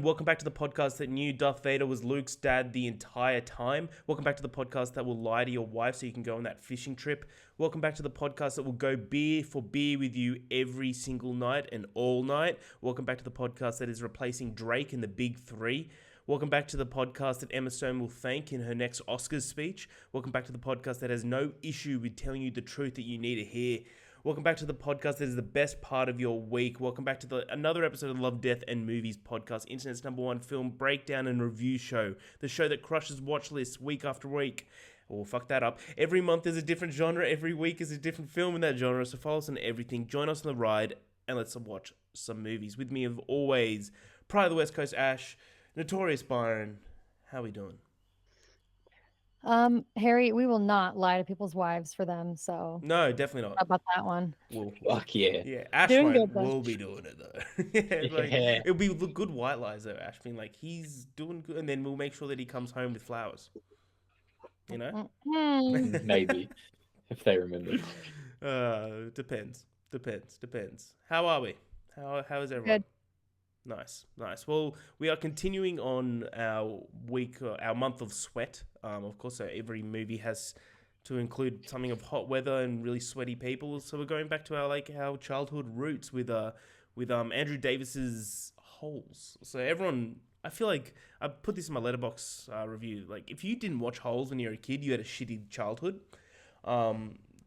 Welcome back to the podcast that knew Darth Vader was Luke's dad the entire time. Welcome back to the podcast that will lie to your wife so you can go on that fishing trip. Welcome back to the podcast that will go beer for beer with you every single night and all night. Welcome back to the podcast that is replacing Drake in the Big Three. Welcome back to the podcast that Emma Stone will thank in her next Oscars speech. Welcome back to the podcast that has no issue with telling you the truth that you need to hear. Welcome back to the podcast that is the best part of your week. Welcome back to another episode of Love, Death, and Movies podcast, internet's #1 film breakdown and review show. The show that crushes watch lists week after week. Oh, fuck that up. Every month is a different genre. Every week is a different film in that genre. So follow us on everything. Join us on the ride and let's watch some movies. With me, as always, Pride of the West Coast, Ash. Notorious Byron. How we doing? Harry, we will not lie to people's wives for them, so No, definitely how not. about that one? Fuck yeah. Yeah, Ash Doing good, though. will be doing it though. Yeah, like, Yeah. it'll be the good white lies though. Ash being like, he's doing good, and then we'll make sure that he comes home with flowers. You know, Maybe. If they remember. Depends. How are we? How is everyone? Good. Nice. Well, we are continuing on our week, our month of sweat. Of course, so every movie has to include something of hot weather and really sweaty people. So we're going back to our childhood roots with Andrew Davis's Holes. So everyone, I feel like I put this in my letterbox review. Like, if you didn't watch Holes when you were a kid, you had a shitty childhood.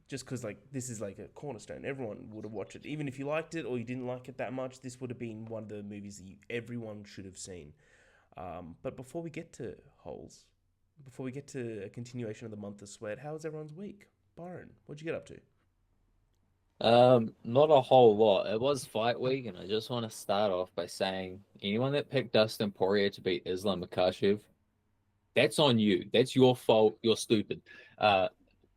Just because, like, this is like a cornerstone. Everyone would have watched it. Even if you liked it or you didn't like it that much, this would have been one of the movies that everyone should have seen. But before we get to Holes, before we get to a continuation of the month of sweat, how was everyone's week? Byron, what'd you get up to? Not a whole lot. It was fight week, and I just want to start off by saying anyone that picked Dustin Poirier to beat Islam Makhachev, that's on you. That's your fault. You're stupid.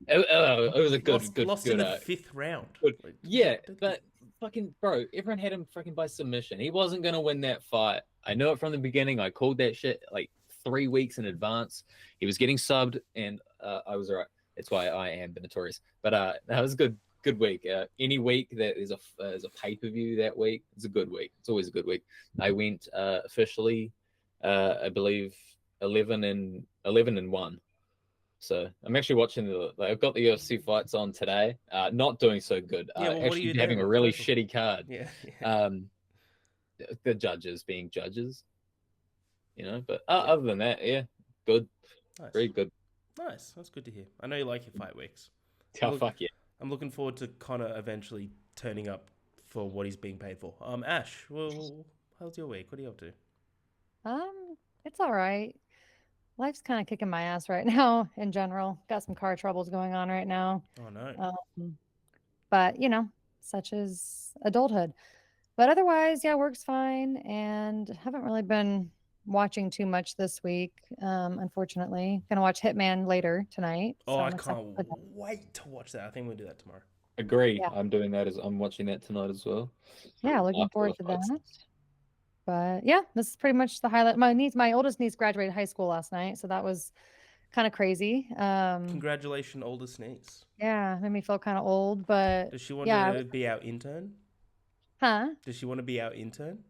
It was a good lost in the fifth round. Good. Yeah, but fucking bro, everyone had him fucking by submission. He wasn't gonna win that fight. I knew it from the beginning. I called that shit like 3 weeks in advance. He was getting subbed, and I was alright. That's why I am the Notorious. But that was a good week. Any week that is a pay-per-view that week, it's a good week. It's always a good week. I went officially, I believe 11 and 1. So I'm actually watching I've got the UFC fights on today. Not doing so good. Yeah, well, what are actually you having doing? a really shitty card. Yeah. The judges being judges, But other than that, yeah, good. Nice. Very good. Nice. That's good to hear. I know you like your fight weeks. Oh, fuck yeah. I'm looking forward to Connor eventually turning up for what he's being paid for. Ash, well, how's your week? What are you up to? It's all right. Life's kind of kicking my ass right now in general. Got some car troubles going on right now. Oh no. But such as adulthood. But otherwise, yeah, work's fine, and haven't really been watching too much this week. Unfortunately, gonna watch Hitman later tonight. Oh, so I can't wait to watch that. I think we'll do that tomorrow. Agree. Yeah. I'm doing that I'm watching that tonight as well. Yeah, looking forward to that. But yeah, this is pretty much the highlight. My oldest niece graduated high school last night, so that was kind of crazy. Congratulations, oldest niece. Yeah, made me feel kind of old, but does she want to be our intern? Huh? Does she want to be our intern?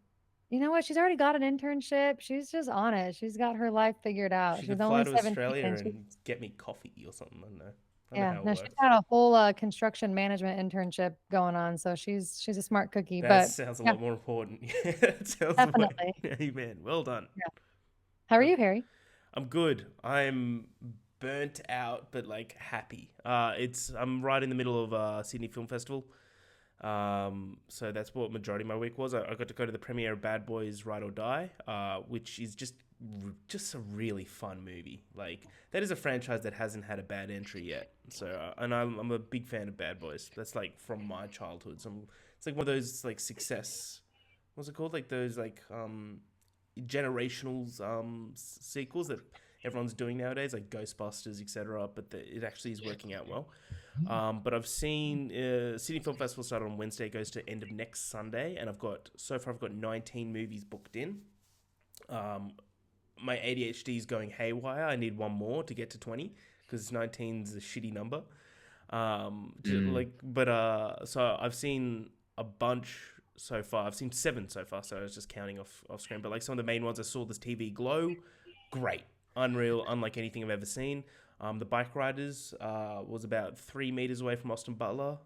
You know what? She's already got an internship. She's just on it. She's got her life figured out. She's only fly to 17. Australia and get me coffee or something. I don't know. Yeah, no, she's got a whole construction management internship going on, so she's a smart cookie. That but sounds a lot more important. That sounds definitely. Amen. Well done. Yeah. How are you, Harry? I'm good. I'm burnt out, but like happy. I'm right in the middle of Sydney Film Festival. So that's what majority of my week was. I got to go to the premiere of Bad Boys Ride or Die, which is just a really fun movie. Like, that is a franchise that hasn't had a bad entry yet. So, and I'm a big fan of Bad Boys. That's like from my childhood. So it's like one of those like success. What's it called? Like those like generational sequels that everyone's doing nowadays, like Ghostbusters, etc. But it actually is working out well. But I've seen Sydney Film Festival started on Wednesday, it goes to end of next Sunday, and I've got 19 movies booked in. My ADHD is going haywire. I need one more to get to 20 because 19 is a shitty number. So I've seen a bunch so far. I've seen 7 so far, so I was just counting off screen. But like some of the main ones, I saw this TV Glow, great, unreal, unlike anything I've ever seen. The Bike Riders was about 3 meters away from Austin Butler.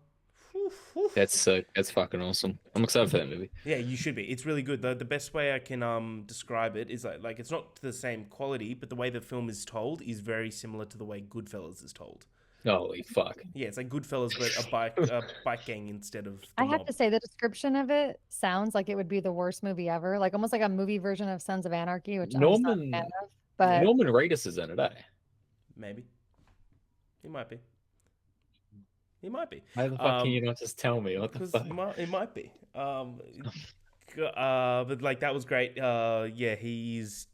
That's sick. That's fucking awesome. I'm excited for that movie. Yeah, you should be. It's really good. The best way I can describe it is like it's not the same quality, but the way the film is told is very similar to the way Goodfellas is told. Holy fuck. Yeah, it's like Goodfellas, but a bike gang instead of the I have mob. to say the description of it sounds like it would be the worst movie ever, like almost like a movie version of Sons of Anarchy, which I'm just not a fan of. But Norman Reedus is in it, eh? Maybe. He might be. He might be. Why the fuck can you not just tell me? What the Because fuck? it might be. But like that was great. Yeah, he's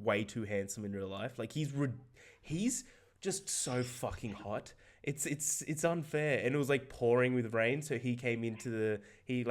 way too handsome in real life. Like he's just so fucking hot. It's unfair, and it was like pouring with rain. So he came into he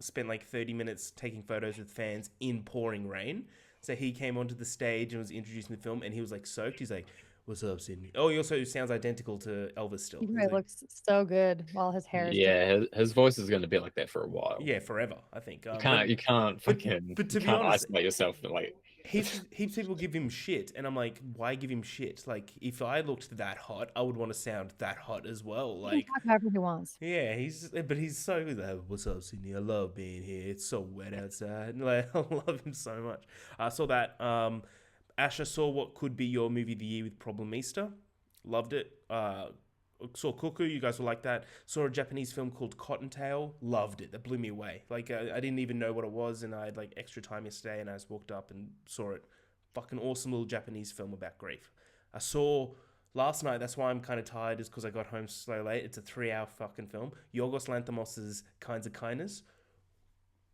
spent like 30 minutes taking photos with fans in pouring rain. So he came onto the stage and was introducing the film, and he was like soaked. He's like, "What's up, Sydney?" Oh, he also sounds identical to Elvis still. he He's really like, looks so good while his hair is Yeah, his voice is going to be like that for a while. yeah, forever. I think You can't fucking but to be can't honest, isolate yourself and like heaps of people give him shit, and I'm like, why give him shit? Like, if I looked that hot, I would want to sound that hot as well. He can Like, talk however he wants. yeah, he's so good. Like, what's up, Sydney? I love being here. It's so wet outside. Like, I love him so much. I saw that. Asher saw what could be your movie of the year with Problemista. Loved it. Saw Cuckoo. You guys will like that. Saw a Japanese film called Cottontail. Loved it. That blew me away. Like I didn't even know what it was, and I had like extra time yesterday, and I just walked up and saw it. Fucking awesome little Japanese film about grief. I saw last night. That's why I'm kind of tired, is because I got home so late. It's a 3-hour fucking film. Yorgos Lanthimos's Kinds of Kindness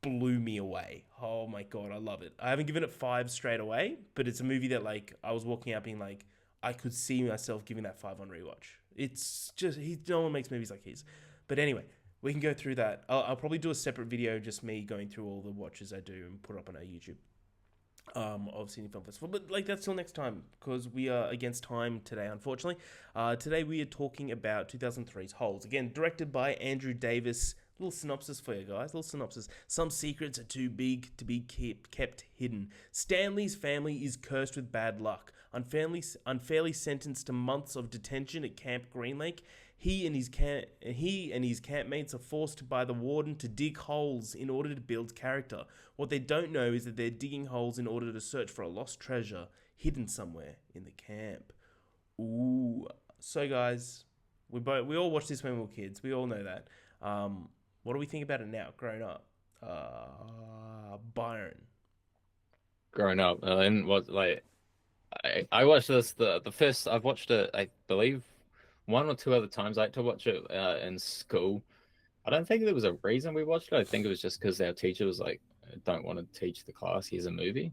blew me away. Oh my god, I love it. I haven't given it 5 straight away, but it's a movie that like I was walking out being like, I could see myself giving that 5 on rewatch. It's just no one makes movies like his. But anyway, we can go through that. I'll probably do a separate video, just me going through all the watches I do and put it up on our YouTube. Of Sydney Film Festival, but like that's till next time because we are against time today, unfortunately. Today we are talking about 2003's Holes, again directed by Andrew Davis. Little synopsis for you guys. Little synopsis. Some secrets are too big to be kept hidden. Stanley's family is cursed with bad luck. Unfairly sentenced to months of detention at Camp Green Lake, he and his campmates are forced by the warden to dig holes in order to build character. What they don't know is that they're digging holes in order to search for a lost treasure hidden somewhere in the camp. Ooh. So guys, we all watched this when we were kids. We all know that. What do we think about it now, grown up? Byron. growing up. And what like I watched this the first I've watched it, I believe 1 or 2 other times. I had to watch it in school. I don't think there was a reason we watched it. I think it was just because our teacher was like, I don't want to teach the class. Here's a movie.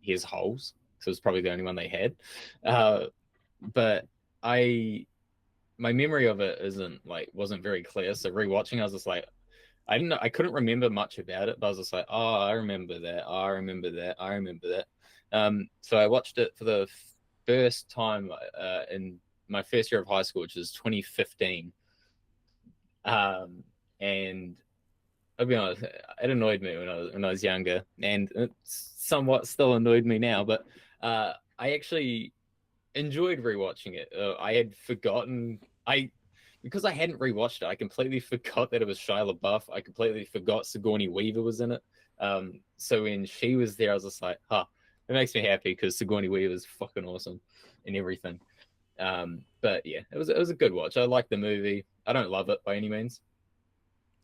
Here's Holes. So it was probably the only one they had. But my memory of it wasn't very clear. So rewatching, I was just like, I didn't know, I couldn't remember much about it, but I was just like, oh, I remember that. Oh, I remember that. I remember that. So I watched it for the first time in my first year of high school, which is 2015. And I'll be honest, it annoyed me when I was younger, and it somewhat still annoyed me now. But I actually enjoyed rewatching it. I had forgotten because I hadn't rewatched it. I completely forgot that it was Shia LaBeouf. I completely forgot Sigourney Weaver was in it. So when she was there, I was just like, huh, it makes me happy because Sigourney Weaver is fucking awesome and everything. But yeah, it was a good watch. I like the movie. I don't love it by any means.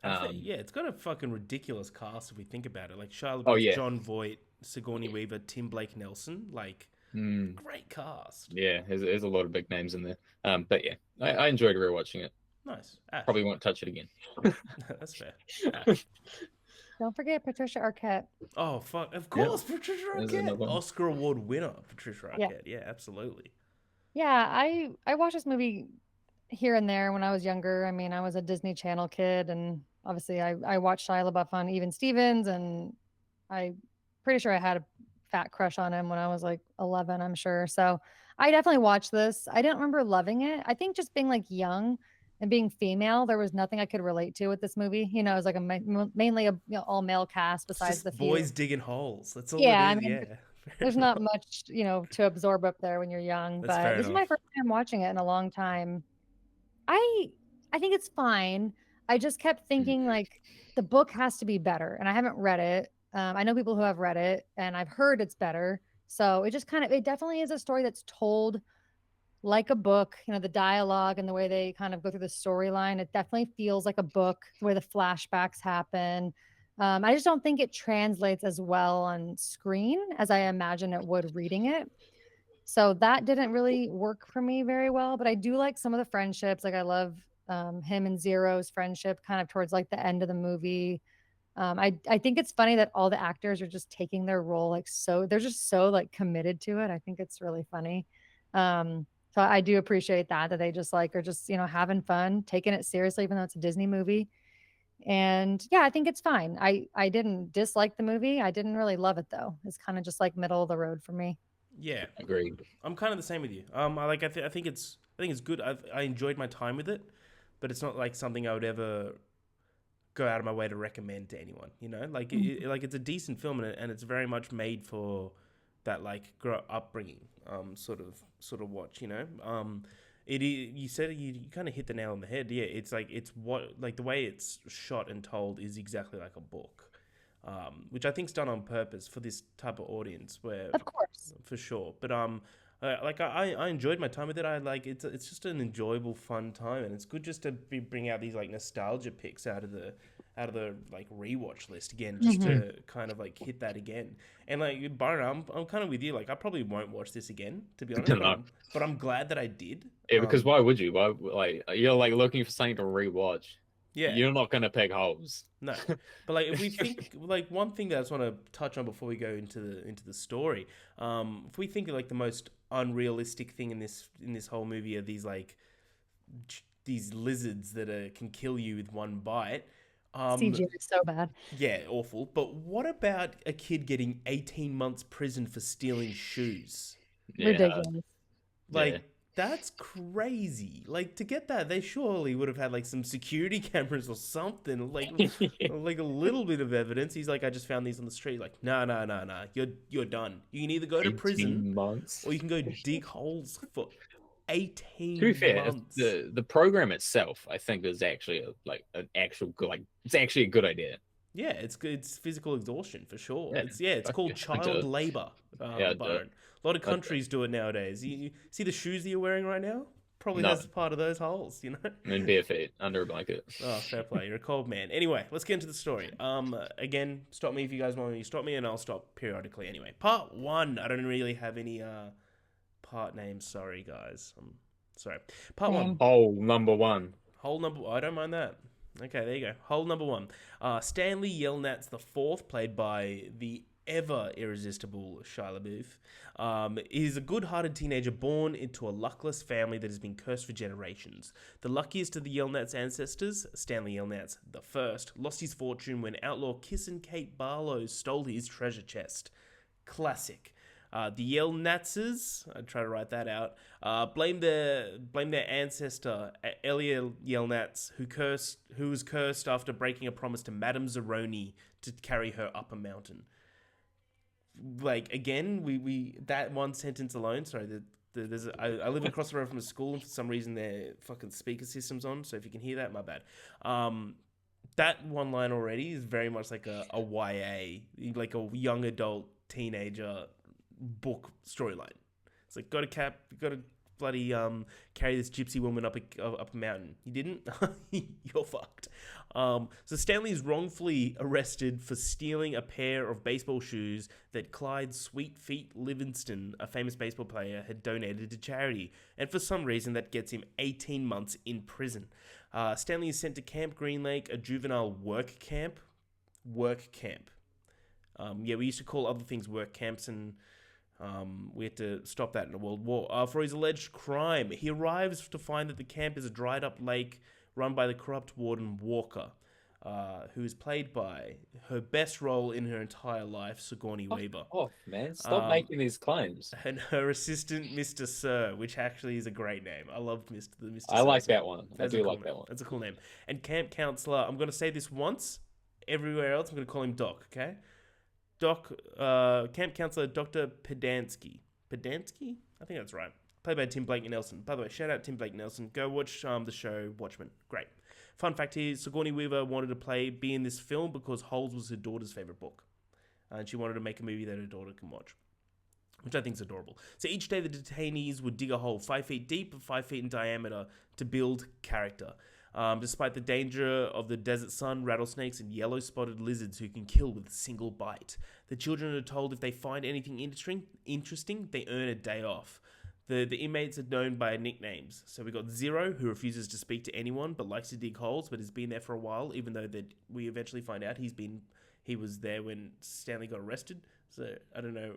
Yeah, it's got a fucking ridiculous cast if we think about it. Like Shia LaBeouf, John Voight, Sigourney Weaver, Tim Blake Nelson. Like, great cast. Yeah, there's a lot of big names in there. But yeah, I enjoyed rewatching it. Nice. Ash. Probably won't touch it again. That's fair. Don't forget Patricia Arquette. Oh, fuck. Of course, Yep. Patricia Arquette. Oscar Award winner, Patricia Arquette. Yeah, absolutely. Yeah, I watched this movie here and there when I was younger. I mean, I was a Disney Channel kid, and obviously I watched Shia LaBeouf on Even Stevens, and I'm pretty sure I had a fat crush on him when I was like 11, I'm sure. So I definitely watched this. I didn't remember loving it. I think just being like young, And being female, there was nothing I could relate to with this movie. You know, it was like mainly a all male cast It's besides the just few. boys digging holes. That's all it Yeah, I is. mean, Yeah. there's not much, to absorb up there when you're young, That's but fair this is enough. my first time watching it in a long time. I I think it's fine. I just kept thinking like the book has to be better, and I haven't read it. I know people who have read it, and I've heard it's better. So it definitely is a story that's told like a book. The dialogue and the way they kind of go through the storyline. It definitely feels like a book. The way the flashbacks happen. I just don't think it translates as well on screen as I imagine it would reading it. So that didn't really work for me very well, but I do like some of the friendships. Like I love him and Zero's friendship kind of towards like the end of the movie. I think it's funny that all the actors are just taking their role like so they're just so like committed to it. I think it's really funny. So I do appreciate that they just like are just having fun, taking it seriously, even though it's a Disney movie. And yeah, I think it's fine. I didn't dislike the movie. I didn't really love it though. It's kind of just like middle of the road for me. Yeah. Agreed. I'm kind of the same with you. I think it's good. I enjoyed my time with it, but it's not like something I would ever go out of my way to recommend to anyone. Like like it's a decent film, and it's very much made for that like upbringing. Sort of watch. You said you kind of hit the nail on the head. Yeah, it's like it's what like the way it's shot and told is exactly like a book. Which I think's done on purpose for this type of audience, where Of course. for sure. But like I enjoyed my time with it. I like it's just an enjoyable, fun time, and it's good just to bring out these like nostalgia picks out of the like rewatch list again, just to kind of like hit that again. And like Byron, I'm kind of with you. Like I probably won't watch this again, to be honest. No. But I'm glad that I did. Yeah, because why would you? Why like you're like looking for something to rewatch? Yeah. You're not gonna pick holes. No, but like if we think like one thing that I just want to touch on before we go into the story, if we think of like the most unrealistic thing in this whole movie are these like these lizards that can kill you with one bite. CGI is so bad. Yeah, awful. But what about a kid getting 18 months prison for stealing shoes? Yeah. Ridiculous. Like that's crazy. Like to get that, they surely would have had like some security cameras or something, like like a little bit of evidence. He's like, I just found these on the street. Like, no. You're done. You can either go to prison months. or you can go dig holes for 18 To be fair, months. the program itself, I think, is actually it's actually a good idea. Yeah, it's good. It's physical exhaustion for sure. Yeah. It's called child labor. Byron. A lot of countries do it nowadays. You see the shoes that you're wearing right now? Probably has part of those holes, And bare feet under a blanket. Oh, fair play. You're a cold man. Anyway, let's get into the story. Again, stop me if you guys want me to stop me, and I'll stop periodically. Anyway, part 1. I don't really have any part names. Sorry, guys. Sorry. Part 1. Hole number 1. Hole number. I don't mind that. Okay, there you go. Hole number 1. Stanley Yelnats the fourth, played by the ever irresistible Shia LaBeouf, is a good-hearted teenager born into a luckless family that has been cursed for generations. The luckiest of the Yelnats ancestors, Stanley Yelnats the first, lost his fortune when outlaw Kissin' Kate Barlow stole his treasure chest. Classic. The Yelnatses, I try to write that out, blame their ancestor Elia Yelnats, who was cursed after breaking a promise to Madame Zeroni to carry her up a mountain. Like again, we that one sentence alone. Sorry, I live across the road from a school, and for some reason their fucking speaker system's on. So if you can hear that, my bad. That one line already is very much like a YA, like a young adult teenager book storyline. It's like got to bloody carry this gypsy woman up a mountain. You didn't? You're fucked. So Stanley is wrongfully arrested for stealing a pair of baseball shoes that Clyde Sweet Feet Livingston, a famous baseball player, had donated to charity, and for some reason that gets him 18 months in prison. Stanley is sent to Camp Green Lake, a juvenile work camp. Yeah, we used to call other things work camps, and we had to stop that in the World War. For his alleged crime, he arrives to find that the camp is a dried-up lake run by the corrupt warden Walker. who is played by her best role in her entire life, Sigourney Weaver. Oh, man, stop making these claims. And her assistant, Mr. Sir, which actually is a great name. I loved Mr. I Sir. like that one. I do cool like name. that one. That's a cool name. And camp counselor, I'm going to say this once. Everywhere else, I'm going to call him Doc, okay? Camp counselor Dr. Pedansky. Pedansky? I think that's right. Played by Tim Blake Nelson. By the way, shout out Tim Blake Nelson. Go watch the show Watchmen. Great. Fun fact here, Sigourney Weaver wanted to be in this film because Holes was her daughter's favorite book. And she wanted to make a movie that her daughter can watch, which I think is adorable. So each day the detainees would dig a hole 5 feet deep and 5 feet in diameter to build character. Despite the danger of the desert sun, rattlesnakes, and yellow-spotted lizards who can kill with a single bite, the children are told if they find anything interesting, they earn a day off. The inmates are known by nicknames. So we got Zero, who refuses to speak to anyone but likes to dig holes, but has been there for a while, even though we eventually find out he was there when Stanley got arrested. So I don't know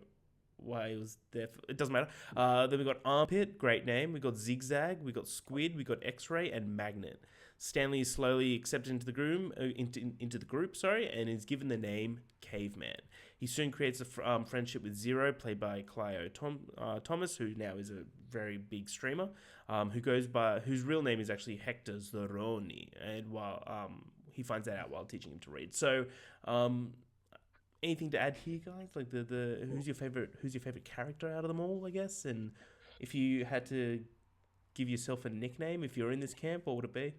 why he was there. It doesn't matter. Then we got Armpit, great name. We got Zigzag, we got Squid, we got X-Ray, and Magnet. Stanley is slowly accepted into the group, and is given the name Caveman. He soon creates a friendship with Zero, played by Clio Thomas, who now is a very big streamer, whose real name is actually Hector Zeroni, and he finds that out while teaching him to read. So, anything to add here, guys? Like who's your favorite character out of them all, I guess? And if you had to give yourself a nickname if you're in this camp, what would it be?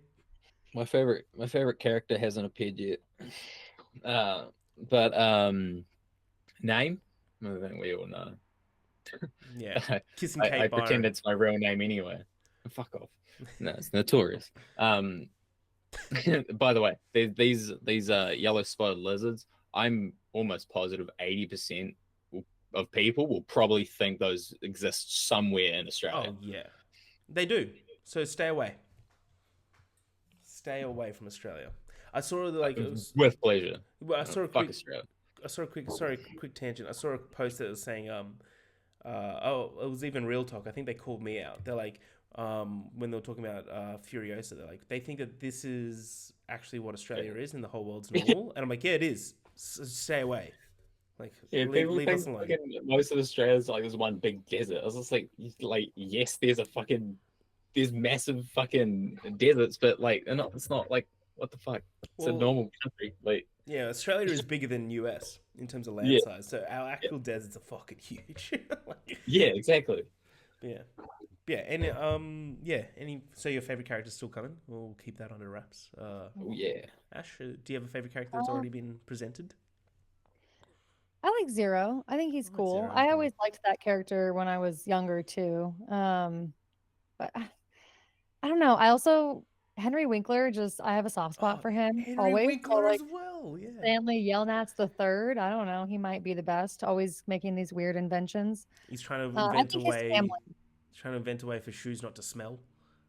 My favorite character hasn't appeared yet. But name? I think we all know. Yeah, Kissing I Kate Byron. pretend it's my real name anyway. Fuck off. No, it's notorious. By the way, these yellow spotted lizards, I'm almost positive 80% of people will probably think those exist somewhere in Australia. Oh yeah, they do. So stay away. Stay away from Australia. I saw with pleasure. Well, I saw a quick tangent. I saw a post that was saying, it was even Real Talk. I think they called me out. They're like, when they were talking about Furiosa, they're like, they think that this is actually what Australia is and the whole world's normal. And I'm like, yeah, it is. Stay away. Like, leave us alone. Most of Australia's like this one big desert. I was just like, yes, there's massive fucking deserts, but like, it's not like, what the fuck? It's a normal country. Like, yeah, Australia is bigger than US in terms of land size, so our actual deserts are fucking huge. Yeah, exactly. Yeah, and so your favorite character's still coming? We'll keep that under wraps. Ash, do you have a favorite character that's already been presented? I like Zero. I think he's cool. Zero, I always liked that character when I was younger too. But I don't know. I also Henry Winkler, I have a soft spot for him. Henry Winkler as well, yeah. Stanley Yelnats the third. I don't know. He might be the best. Always making these weird inventions. He's trying to invent a way. He's trying to invent a way for shoes not to smell.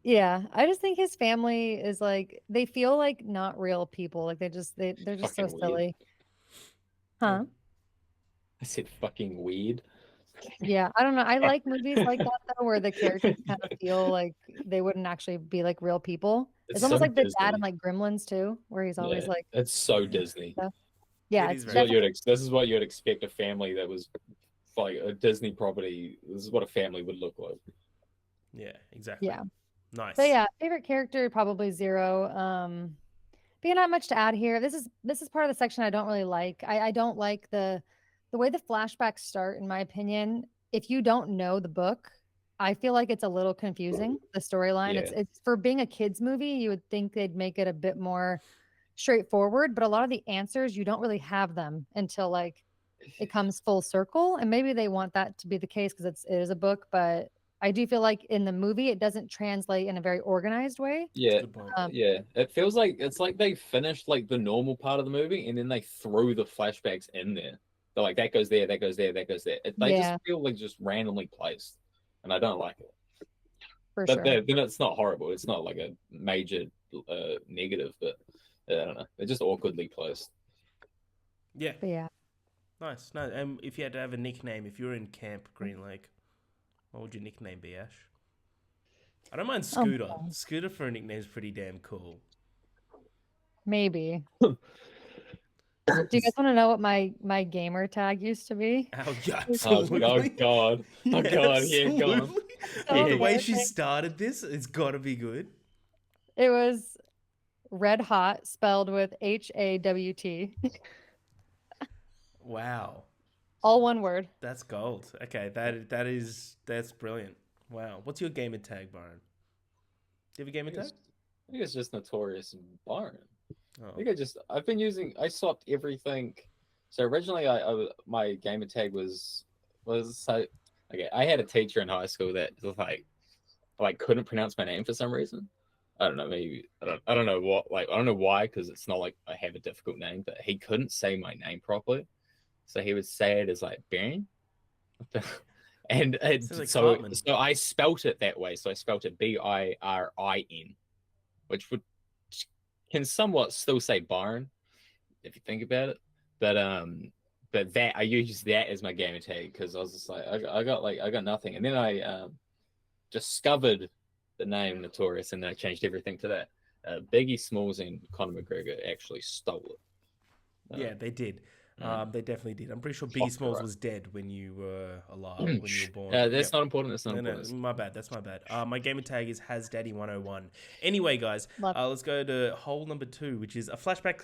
Yeah, I just think his family is like they feel like not real people. Like they're just so silly. Huh? I said fucking weird. Yeah, I don't know. I like movies like that though, where the characters kind of feel like they wouldn't actually be like real people. It's almost like the dad in like Gremlins too, where he's always like. It's so Disney. Stuff. Yeah, this is what you'd expect a family that was like a Disney property. This is what a family would look like. Yeah, exactly. Yeah, nice. So yeah, favorite character probably Zero. But not much to add here. This is part of the section I don't really like. I don't like the way the flashbacks start, in my opinion. If you don't know the book, I feel like it's a little confusing, the storyline. Yeah. It's for being a kids movie, you would think they'd make it a bit more straightforward, but a lot of the answers you don't really have them until like it comes full circle. And maybe they want that to be the case because it is a book, but I do feel like in the movie it doesn't translate in a very organized way. Yeah. It feels like it's like they finished like the normal part of the movie and then they threw the flashbacks in there. They're like, that goes there, that goes there, that goes there. They just feel like just randomly placed, and I don't like it. For but sure. Then it's not horrible. It's not like a major negative, but I don't know. They're just awkwardly placed. Yeah. But yeah. Nice. No, if you had to have a nickname, if you were in Camp Green Lake, what would your nickname be, Ash? I don't mind Scooter. Scooter for a nickname is pretty damn cool. Maybe. Do you guys want to know what my gamer tag used to be? Oh, yeah, Oh, absolutely. God. Oh, God. Yeah, go on. Absolutely. So With the way embarrassing. she started this, it's got to be good. It was Red Hot, spelled with HAWT. Wow. All one word. That's gold. Okay, that's brilliant. Wow. What's your gamer tag, Byron? Do you have a gamer tag? I think it's just Notorious Byron. Oh. I swapped everything. So originally, my gamer tag was so okay. I had a teacher in high school that was like couldn't pronounce my name for some reason. I don't know, maybe I don't know what, like I don't know why, because it's not like I have a difficult name, but he couldn't say my name properly, so he would say it as like Baron, and Sounds like so Cartman. I spelt it that way. So I spelt it Birin, which can somewhat still say Byron if you think about it, but that I use that as my gamer tag because I was just like I got nothing, and then I discovered the name Notorious, and then I changed everything to that. Biggie Smalls and Conor McGregor actually stole it. Yeah, they did. They definitely did. I'm pretty sure Biggie Fuck, Smalls right. was dead when you were alive, when you were born. That's Yep. not important. That's not No, important. my bad. That's my bad. My gamer tag is HasDaddy101. Anyway, guys, Love let's go to hole number 2, which is a flashback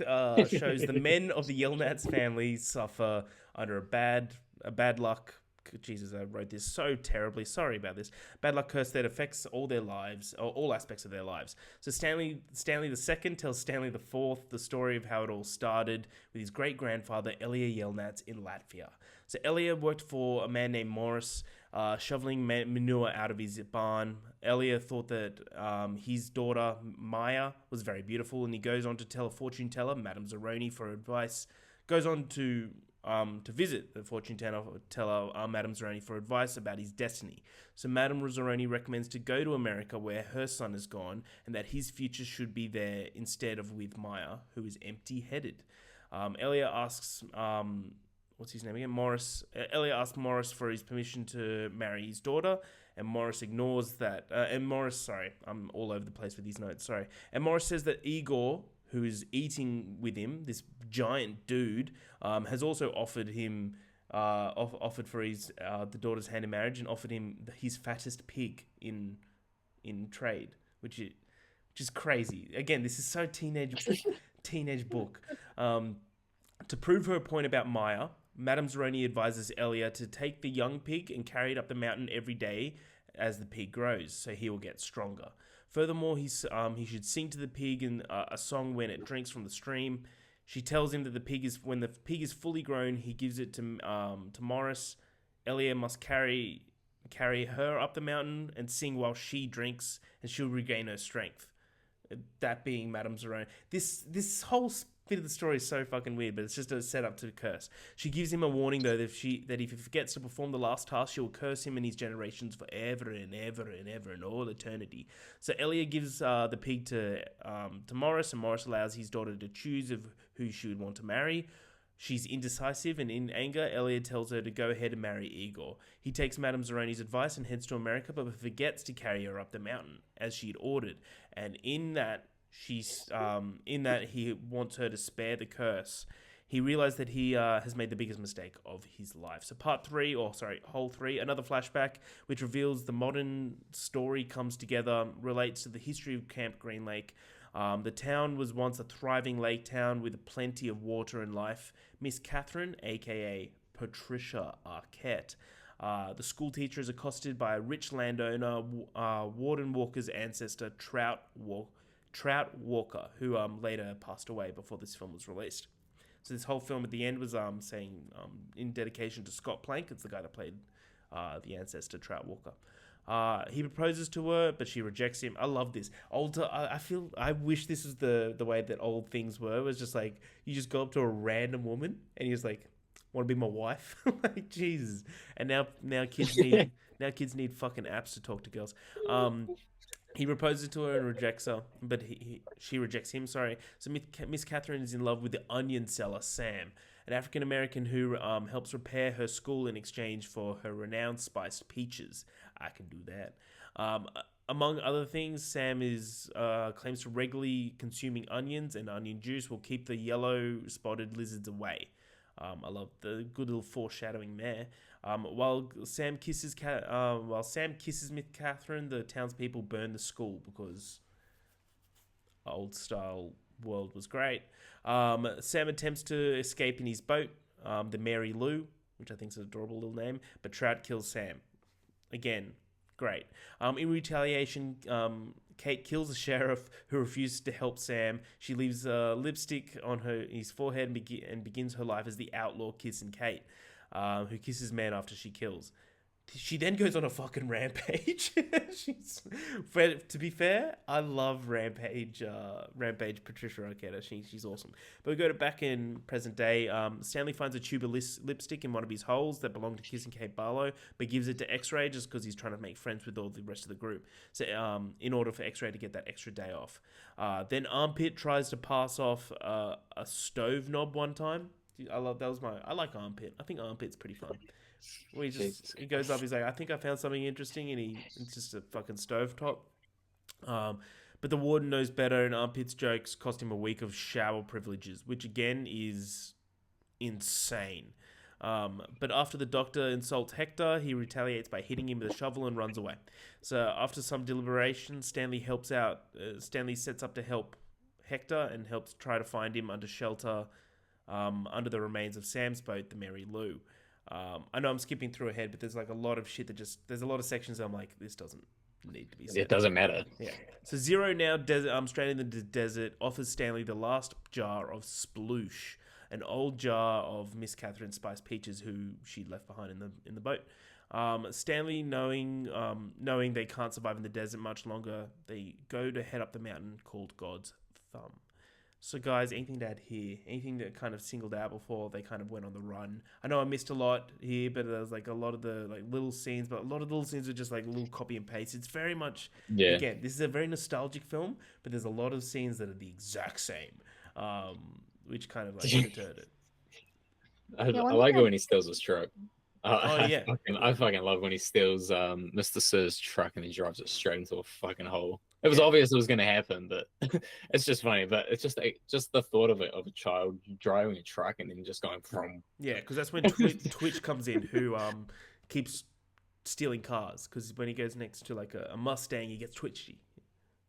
shows the men of the Yelnats family suffer under a bad luck. Jesus, I wrote this so terribly. Sorry about this. Bad luck curse that affects all their lives, or all aspects of their lives. So Stanley II tells Stanley IV the story of how it all started with his great grandfather Elia Yelnats in Latvia. So Elia worked for a man named Morris, shoveling manure out of his barn. Elia thought that his daughter Maya was very beautiful, and he goes on to tell a fortune teller, Madame Zeroni, for advice. Goes on to visit the fortune teller, Madame Zeroni, for advice about his destiny. So Madame Zeroni recommends to go to America, where her son is gone, and that his future should be there instead of with Maya, who is empty-headed. Elia asks, what's his name again? Morris. Elia asks Morris for his permission to marry his daughter, and Morris ignores that. Sorry, I'm all over the place with these notes. Sorry. And Morris says that Igor, who is eating with him, this giant dude, has also offered him, offered for his the daughter's hand in marriage, and offered him his fattest pig in trade, which is crazy. Again, this is so teenage book. To prove her point about Maya, Madame Zeroni advises Elia to take the young pig and carry it up the mountain every day as the pig grows, so he will get stronger. Furthermore, he should sing to the pig in a song when it drinks from the stream. She tells him that when the pig is fully grown, he gives it to Morris. Elia must carry her up the mountain and sing while she drinks, and she'll regain her strength. That being Madame Zeroni. This whole bit of the story is so fucking weird, but it's just a setup to curse. She gives him a warning though that if he forgets to perform the last task, she will curse him and his generations forever and ever and ever and all eternity. So Elia gives the pig to Morris, and Morris allows his daughter to choose of who she would want to marry. She's indecisive, and in anger, Elia tells her to go ahead and marry Igor. He takes Madame Zeroni's advice and heads to America, but forgets to carry her up the mountain as she'd ordered. And in that he wants her to spare the curse. He realized that he has made the biggest mistake of his life. So hole 3, another flashback, which reveals the modern story comes together, relates to the history of Camp Green Lake. The town was once a thriving lake town with plenty of water and life. Miss Catherine, aka Patricia Arquette, the school teacher, is accosted by a rich landowner, Warden Walker's ancestor, Trout Walker, who later passed away before this film was released. So this whole film at the end was saying in dedication to Scott Plank. It's the guy that played the ancestor, Trout Walker. He proposes to her, but she rejects him. I love this. I wish this was the way that old things were. It was just like you just go up to a random woman and you're just like, want to be my wife? Like Jesus. And now kids need fucking apps to talk to girls. He proposes to her and rejects her, but she rejects him. Sorry. So Miss Catherine is in love with the onion seller Sam, an African American who helps repair her school in exchange for her renowned spiced peaches. I can do that. Among other things, Sam is claims to regularly consuming onions, and onion juice will keep the yellow spotted lizards away. I love the good little foreshadowing there. While Sam kisses Miss Catherine, the townspeople burn the school because old style world was great. Sam attempts to escape in his boat, the Mary Lou, which I think is an adorable little name, but Trout kills Sam. Again, great. In retaliation, Kate kills the sheriff who refuses to help Sam. She leaves lipstick on his forehead and begins her life as the outlaw kissing Kate, who kisses man after she kills. She then goes on a fucking rampage. To be fair, I love Rampage Patricia Arquette. She's awesome. But we go back in present day. Stanley finds a tube of lipstick in one of his holes that belonged to Kissing Kate Barlow, but gives it to X-Ray just because he's trying to make friends with all the rest of the group. So, in order for X-Ray to get that extra day off. Then Armpit tries to pass off a stove knob one time. I like Armpit. I think Armpit's pretty fun. He goes up, he's like, I think I found something interesting, and it's just a fucking stovetop. But the warden knows better, and Armpit's jokes cost him a week of shower privileges, which again is insane. But after the doctor insults Hector, he retaliates by hitting him with a shovel and runs away. So after some deliberation, Stanley sets up to help Hector and helps try to find him under shelter under the remains of Sam's boat, the Mary Lou. I know I'm skipping through ahead, but there's like a lot of shit there's a lot of sections I'm like, this doesn't need to be said. It doesn't matter. Yeah. So Zero now, straight in the desert, offers Stanley the last jar of sploosh, an old jar of Miss Catherine Spice Peaches, who she left behind in the boat. Stanley, knowing they can't survive in the desert much longer, they go to head up the mountain called God's Thumb. So guys, anything to add here? Anything that kind of singled out before they kind of went on the run? I know I missed a lot here, but there's like a lot of the like little scenes, but a lot of the little scenes are just like little copy and paste. It's very much, again, this is a very nostalgic film, but there's a lot of scenes that are the exact same, which kind of like deterred it. I like it when he steals his truck. Yeah. I fucking love when he steals Mr. Sir's truck and he drives it straight into a fucking hole. It was obvious it was going to happen, but it's just funny. But it's just the thought of it, of a child driving a truck and then just going from. Yeah, because that's when Twitch comes in, who keeps stealing cars. Because when he goes next to like a Mustang, he gets twitchy.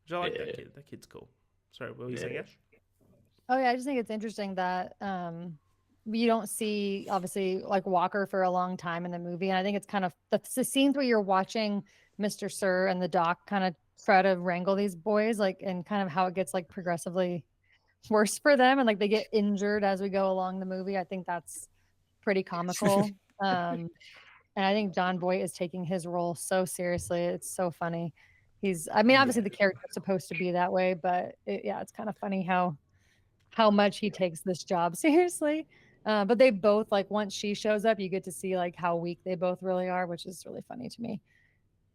Which I like that kid. That kid's cool. Sorry, what were you saying, Ash? Oh yeah, I just think it's interesting that you don't see obviously like Walker for a long time in the movie, and I think it's kind of the scenes where you're watching Mr. Sir and the doc kind of try to wrangle these boys, like, and kind of how it gets like progressively worse for them, and like they get injured as we go along the movie. I think that's pretty comical. And I think John Boyd is taking his role so seriously. It's so funny. Obviously the character's supposed to be that way, but it's kind of funny how much he takes this job seriously. But they both, like, once she shows up, you get to see like how weak they both really are, which is really funny to me.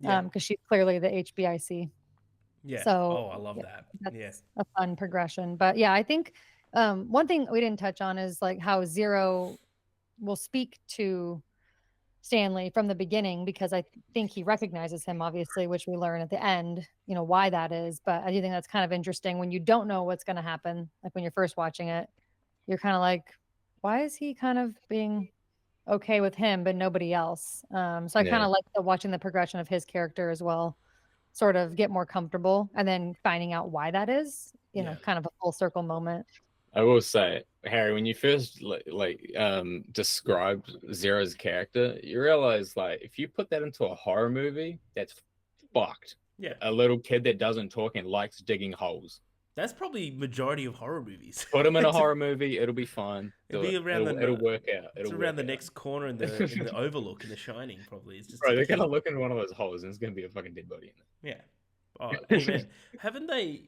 Because she's clearly the HBIC. Yeah. So I love that. That's a fun progression. But yeah, I think one thing we didn't touch on is like how Zero will speak to Stanley from the beginning, because I think he recognizes him, obviously, which we learn at the end, why that is. But I do think that's kind of interesting when you don't know what's going to happen. Like when you're first watching it, you're kind of like, why is he kind of being okay with him, but nobody else? So I kind of like watching the progression of his character as well, sort of get more comfortable, and then finding out why that is, kind of a full circle moment. I will say, Harry, when you first described Zero's character, you realize, like, if you put that into a horror movie, that's fucked. Yeah. A little kid that doesn't talk and likes digging holes. That's probably majority of horror movies. Put him in a horror movie, it'll be fine. It'll work out. It's around the next corner in the Overlook, in The Shining, probably. It's just they're gonna look in one of those holes and it's gonna be a fucking dead body in there. Yeah. Oh, hey man, haven't they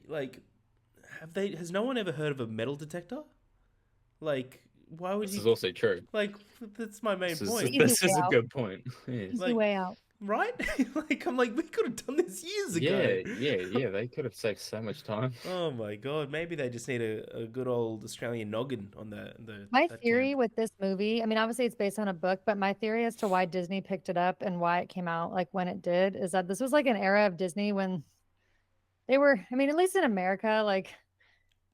has no one ever heard of a metal detector? Like, why would This is also true. Like, that's my main point. This is a good point. Easy way out. right? Like, I'm like, we could have done this years ago. Yeah. They could have saved so much time. Oh my god, maybe they just need a good old Australian noggin on My that theory camp. with this movie, I mean, obviously it's based on a book, but my theory as to why Disney picked it up and why it came out like when it did is that this was like an era of Disney when they were, I mean, at least in America, like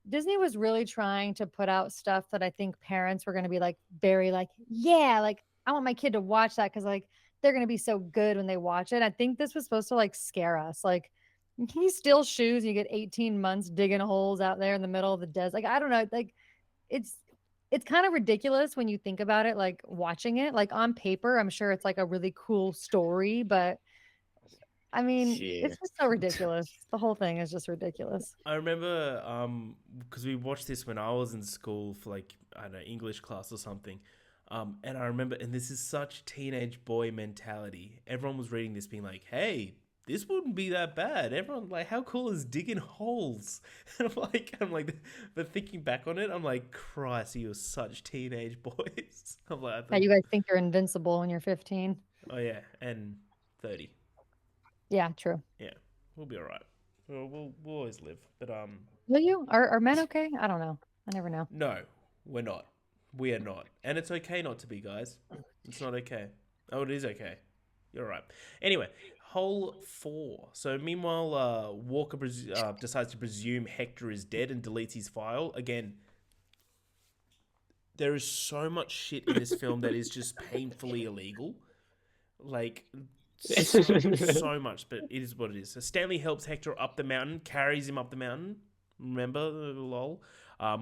Disney was really trying to put out stuff that I think parents were going to be like very like, yeah, like I want my kid to watch that because like they're going to be so good when they watch it. I think this was supposed to like scare us. Like, you steal shoes, and you get 18 months digging holes out there in the middle of the desert. Like, I don't know. Like, it's it's kind of ridiculous when you think about it, like watching it. Like on paper, I'm sure it's like a really cool story, but I mean, Yeah. it's just so ridiculous. The whole thing is just ridiculous. I remember because we watched this when I was in school for like, I don't know, English class or something. And I remember, and this is such teenage boy mentality. Everyone was reading this being like, hey, this wouldn't be that bad. Everyone like, how cool is digging holes? And I'm like, but thinking back on it, I'm like, Christ, you're such teenage boys. I'm like, I Yeah, think, you guys think you're invincible when you're 15. oh yeah, and 30. Yeah, true. Yeah, we'll be all right. We'll always live. But Will you? Are men okay? I don't know. I never know. no, we're not. We are not. And it's okay not to be, guys. It's not okay. Oh, it is okay. You're right. Anyway, hole 4. So meanwhile, Walker decides to presume Hector is dead and deletes his file. Again, there is so much shit in this film that is just painfully illegal. Like, so much, but it is what it is. So Stanley helps Hector up the mountain, carries him up the mountain. Remember, lol.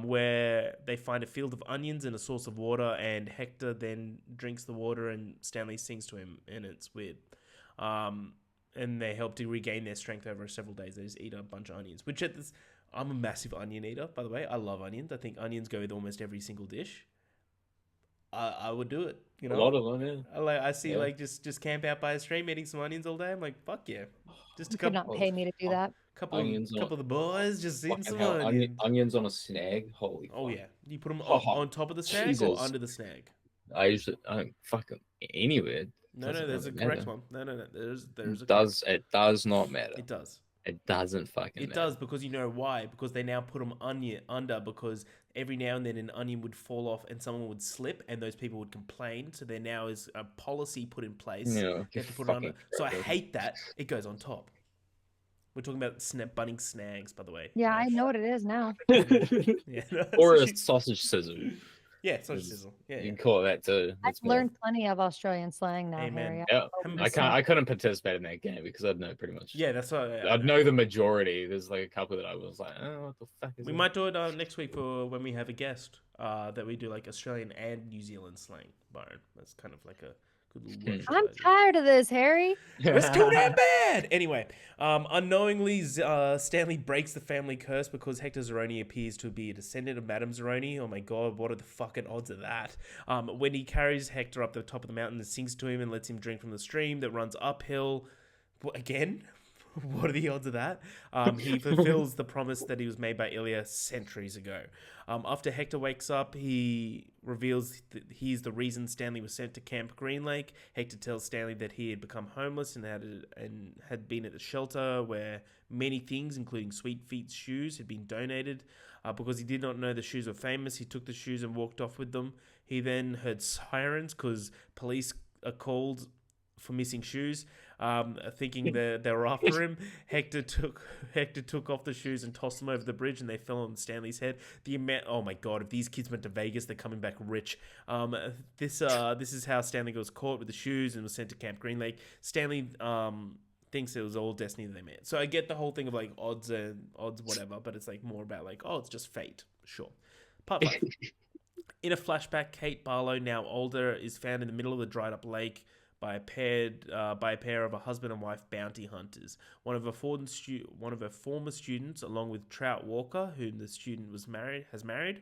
Where they find a field of onions and a source of water, and Hector then drinks the water, and Stanley sings to him, and it's weird. And they help to regain their strength over several days. They just eat a bunch of onions, which at this, I'm a massive onion eater, by the way. I love onions. I think onions go with almost every single dish. I would do it, you know. A lot of them, yeah. I see like just camp out by a stream eating some onions all day. I'm like, fuck yeah, just a You could not couple pay me to do that. couple of the boys just eating Fucking some hell, onions. onions on a snag. Holy. Oh fuck. yeah, you put them Oh, on top of the snag or Jesus. under the snag. I don't fucking anywhere. No, Doesn't there's a really correct matter. one. No. There's a It does not matter. It does. It doesn't fucking It matter. does because you know why? Because they now put them under because every now and then an onion would fall off and someone would slip and those people would complain. So there now is a policy put in place. Yeah, They have to put it under. So I hate that. It goes on top. We're talking about bunning snags, by the way. Yeah, I know what it is now. Yeah. Or a sausage sizzle. Yeah, sausage sizzle. Yeah, You yeah. can call it that too. I've It's more- learned plenty of Australian slang now, Amen. Harry. Yeah, hope I this can't. I couldn't participate in that game because I'd know pretty much. Yeah, that's what I'd know the majority. There's like a couple that I was like, oh, what the fuck is we that? might do it next week for when we have a guest that we do like Australian and New Zealand slang, Byron. That's kind of like a good little workshop I'm idea. tired of this, Harry. It's too damn bad. Anyway, unknowingly, Stanley breaks the family curse because Hector Zeroni appears to be a descendant of Madame Zeroni. Oh my god, what are the fucking odds of that? When he carries Hector up the top of the mountain and sings to him and lets him drink from the stream that runs uphill. Again? What are the odds of that? He fulfills the promise that he was made by Ilya centuries ago. After Hector wakes up, he reveals that he's the reason Stanley was sent to Camp Green Lake. Hector tells Stanley that he had become homeless and had been at the shelter where many things, including Sweet Feet's shoes, had been donated. Because he did not know the shoes were famous, he took the shoes and walked off with them. He then heard sirens because police are called for missing shoes. Thinking that they were after him, Hector took off the shoes and tossed them over the bridge, and they fell on Stanley's head. Oh my god! If these kids went to Vegas, they're coming back rich. This is how Stanley was caught with the shoes and was sent to Camp Green Lake. Stanley thinks it was all destiny that they met. So I get the whole thing of like odds whatever, but it's like more about like, oh, it's just fate. Sure. Part 5. In a flashback, Kate Barlow, now older, is found in the middle of the dried up lake by a pair of a husband and wife bounty hunters. One of her former students, along with Trout Walker, whom the student has married.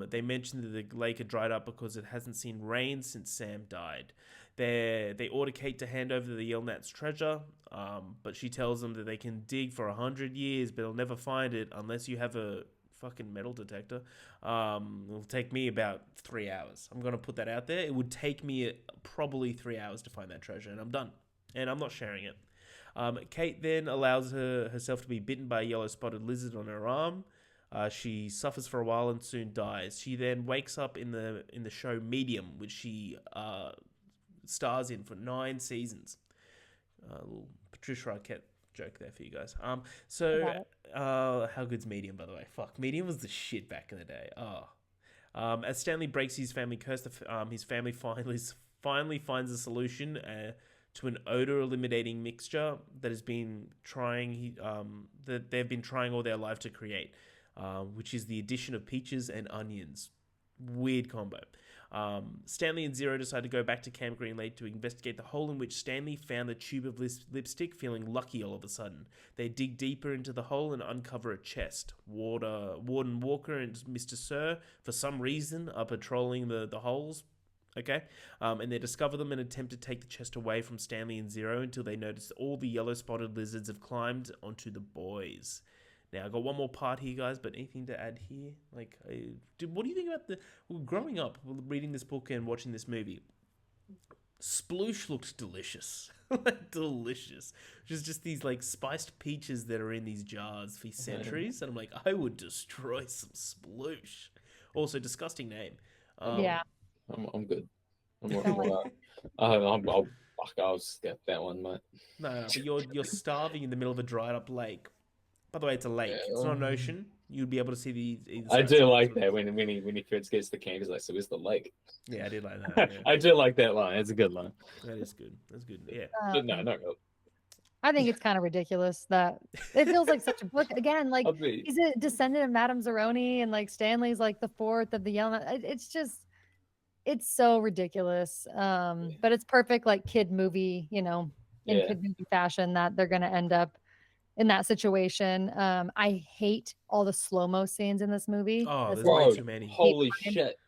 They mentioned that the lake had dried up because it hasn't seen rain since Sam died. They order Kate to hand over the Yelnats' treasure, but she tells them that they can dig for 100 years, but they'll never find it unless you have a fucking metal detector. It'll take me about 3 hours. I'm going to put that out there. It would take me probably 3 hours to find that treasure, and I'm done. and I'm not sharing it. Kate then allows herself to be bitten by a yellow spotted lizard on her arm. She suffers for a while and soon dies. She then wakes up in the show Medium, which she stars in for 9 seasons. Little Patricia Arquette joke there for you guys. How good's Medium, by the way? Fuck, Medium was the shit back in the day. As Stanley breaks his family curse, his family finally finds a solution to an odor eliminating mixture that has been that they've been trying all their life to create, which is the addition of peaches and onions. Weird combo. Stanley and Zero decide to go back to Camp Green Lake to investigate the hole in which Stanley found the tube of lipstick, feeling lucky all of a sudden. They dig deeper into the hole and uncover a chest. Warden Walker and Mr. Sir, for some reason, are patrolling the holes. Okay? And they discover them and attempt to take the chest away from Stanley and Zero until they notice all the yellow spotted lizards have climbed onto the boys. Now, I got one more part here, guys, but anything to add here? What do you think about growing up, reading this book and watching this movie? Sploosh looked delicious. Delicious. Just these, spiced peaches that are in these jars for centuries. And I'm like, I would destroy some sploosh. Also, disgusting name. Yeah. I'm good. I'll skip that one, mate. No, but you're starving in the middle of a dried up lake. By the way, it's a lake. It's not an ocean. You'd be able to see the I do like that when he first gets the can. He's like, "So where's the lake?" Yeah, I did like that. Yeah. I do like that line. It's a good line. That is good. That's good. Yeah. But no, not really. I think it's kind of ridiculous that it feels like such a book. Again, he's a descendant of Madame Zeroni, and Stanley's the fourth of the Yellow. It's so ridiculous. But it's perfect, kid movie, in kid movie fashion, that they're gonna end up in that situation. I hate all the slow-mo scenes in this movie. Oh, there's way too many. Holy shit.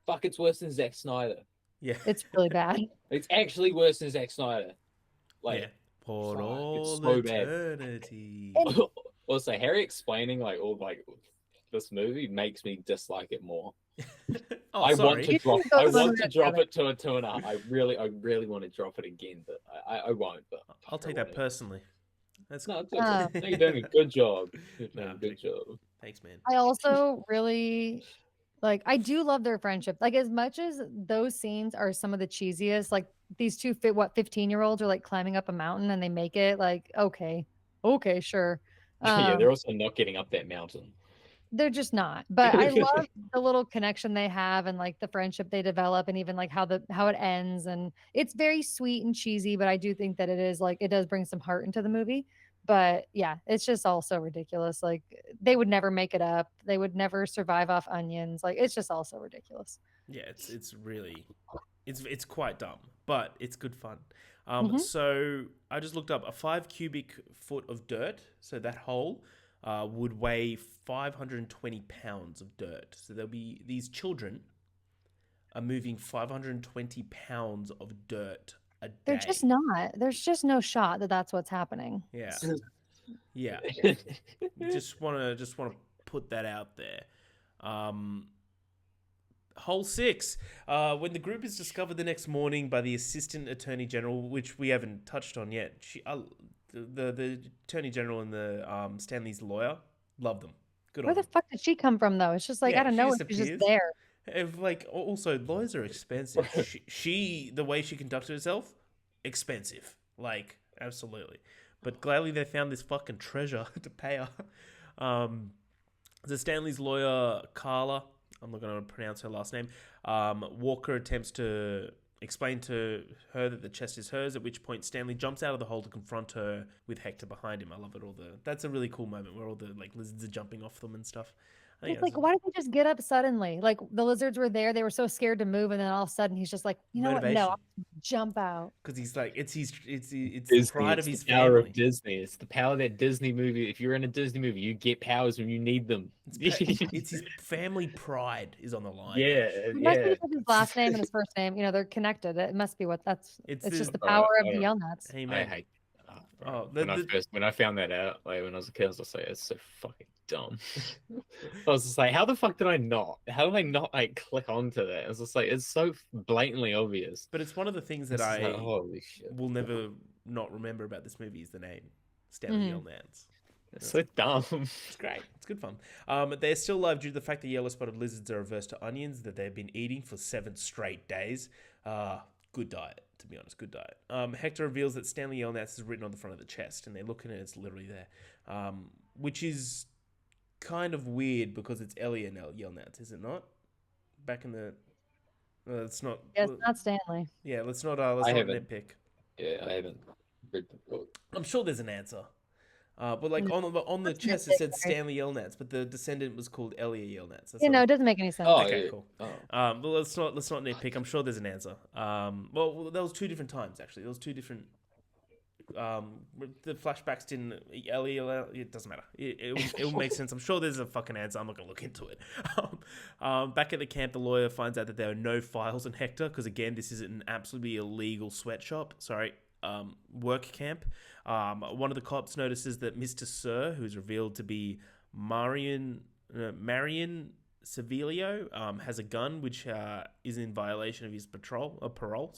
Fuck, it's worse than Zack Snyder. Yeah. It's really bad. It's actually worse than Zack Snyder. For it's all eternity. Also, Harry explaining this movie makes me dislike it more. I want to drop it to a 2.5. I really want to drop it again, but I won't. But I'll take that personally. That's no, you're doing a good job. Good job. Thanks, man. I also really I do love their friendship. As much as those scenes are some of the cheesiest, these two 15-year-olds are climbing up a mountain and they make it. Okay, sure. Yeah, they're also not getting up that mountain. They're just not. But I love the little connection they have and the friendship they develop, and even how it ends. And it's very sweet and cheesy, but I do think that it does bring some heart into the movie. But yeah, it's just all so ridiculous. They would never make it up. They would never survive off onions. It's just all so ridiculous. Yeah, it's really it's quite dumb, but it's good fun. So I just looked up a 5 cubic foot of dirt. So that hole would weigh 520 pounds of dirt. So there'll be these children are moving 520 pounds of dirt a day. They're just not. There's just no shot that that's what's happening. Yeah. Yeah. just want to put that out there. Hole 6. When the group is discovered the next morning by the Assistant Attorney General, which we haven't touched on yet. The Attorney General and the Stanley's lawyer, love them. Good. Where the fuck did she come from, though? It's just I don't know. She's just there. Also, lawyers are expensive. she the way she conducted herself, expensive. Absolutely. But gladly they found this fucking treasure to pay her. The Stanley's lawyer, Carla, I'm not going to pronounce her last name. Walker attempts to explain to her that the chest is hers, at which point Stanley jumps out of the hole to confront her with Hector behind him. I love it. That's a really cool moment where all the lizards are jumping off them and stuff. It's why did they just get up suddenly? The lizards were there, they were so scared to move, and then all of a sudden he's just you know what? No, I'll jump out. Because he's it's Disney, the pride of his family. Power of Disney. It's the power of that Disney movie. If you're in a Disney movie, you get powers when you need them. It's his family pride is on the line. Yeah, it must be his last name and his first name. They're connected. It must be what that's. It's just the power of the yell nuts. Hey, I hate. When I found that out, when I was a kid, I was just it's so fucking dumb. I was just how the fuck did I not? How did I not click onto that? I was just it's so blatantly obvious. But it's one of the things that I holy shit. will never not remember about this movie is the name Stanley Mhm. Yelnats. It's so dumb. It's great. It's good fun. They're still alive due to the fact that yellow-spotted lizards are averse to onions that they've been eating for 7 straight days. Good diet, to be honest. Good diet. Hector reveals that Stanley Yelnats is written on the front of the chest, and they look at it, it's literally there. Which is kind of weird because it's Ellie Yelnats, is it not? Back in the... it's not... Yes, not Stanley. Yeah, let's not I haven't. nitpick. Yeah, I haven't read the book. I'm sure there's an answer. But like No, on the that's chest it nitpick, said right? Stanley Yelnats, but the descendant was called Elia Yelnats. That's You what know, I'm- it doesn't make any sense. Oh, Okay, yeah. cool. Oh. But let's not nitpick. I'm sure there's an answer. Well, there was 2 different times actually. There was 2 different. The flashbacks didn't. It doesn't matter. It will make sense. I'm sure there's a fucking answer. I'm not gonna look into it. Back at the camp, the lawyer finds out that there are no files on Hector because again, this is an absolutely illegal sweatshop. Work camp. One of the cops notices that Mr. Sir, who's revealed to be Marion Sevilio, has a gun which is in violation of his parole.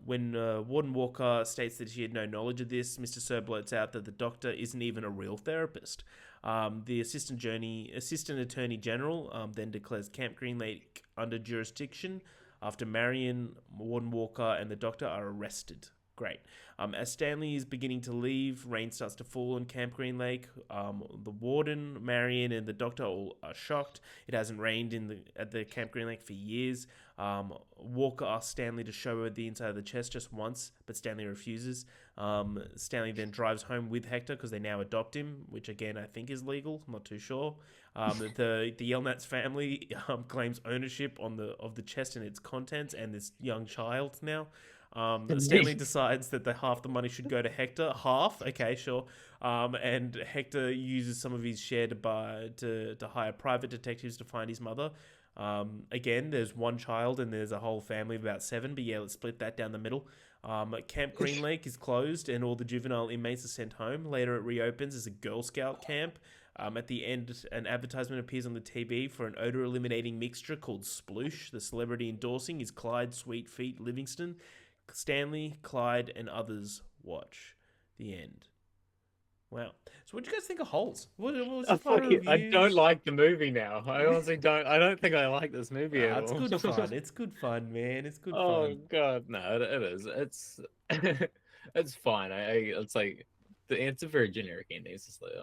When Warden Walker states that she had no knowledge of this, Mr. Sir blurts out that the doctor isn't even a real therapist. The Assistant Attorney General then declares Camp Green Lake under jurisdiction after Marion, Warden Walker, and the doctor are arrested. Great. As Stanley is beginning to leave, rain starts to fall on Camp Green Lake. The warden, Marion, and the doctor all are shocked. It hasn't rained at the Camp Green Lake for years. Walker asks Stanley to show her the inside of the chest just once, but Stanley refuses. Stanley then drives home with Hector because they now adopt him, which again I think is legal. I'm not too sure. The Yelnats family claims ownership of the chest and its contents and this young child now. Stanley decides that half the money should go to Hector. Half, okay, sure. And Hector uses some of his share to hire private detectives to find his mother. Again, there's one child and there's a whole family of about 7, but yeah, let's split that down the middle. Camp Green Lake is closed and all the juvenile inmates are sent home. Later it reopens as a Girl Scout camp. At the end, an advertisement appears on the TV for an odor-eliminating mixture called Sploosh. The celebrity endorsing is Clyde Sweet Feet Livingston. Stanley, Clyde, and others watch. The end. Wow. So what do you guys think of Holes? What was your final I reviews? don't like the movie now. I honestly don't. I don't think I like this movie at It's all. good fun. It's good fun, man. It's good Oh fun. god, no, it is. It's it's fine. It's like it's a very generic ending. It's just like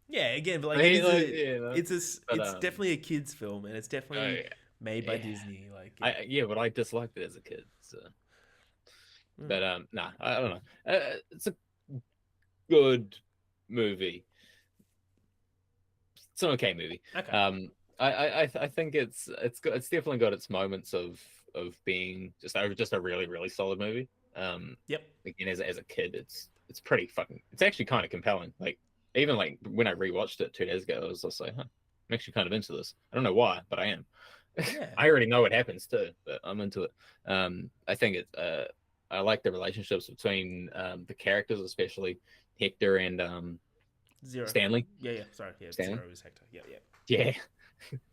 Yeah, again, but like, but, it's definitely a kid's film, and it's definitely made by yeah. Disney. Like, but I disliked it as a kid. So. But nah, I don't know. It's a good movie. It's an okay movie. Okay. I think it's definitely got its moments of being just a really really solid movie. Yep. Again, as a kid, it's pretty fucking. It's actually kind of compelling. Like even like when I rewatched it 2 days ago, I was just like, huh, I'm actually kind of into this. I don't know why, but I am. Yeah. I already know what happens too, but I'm into it. I think I like the relationships between the characters, especially Hector and Zero. Stanley. Yeah. Sorry. Yeah, Stanley? Zero is Hector. Yeah. Yeah.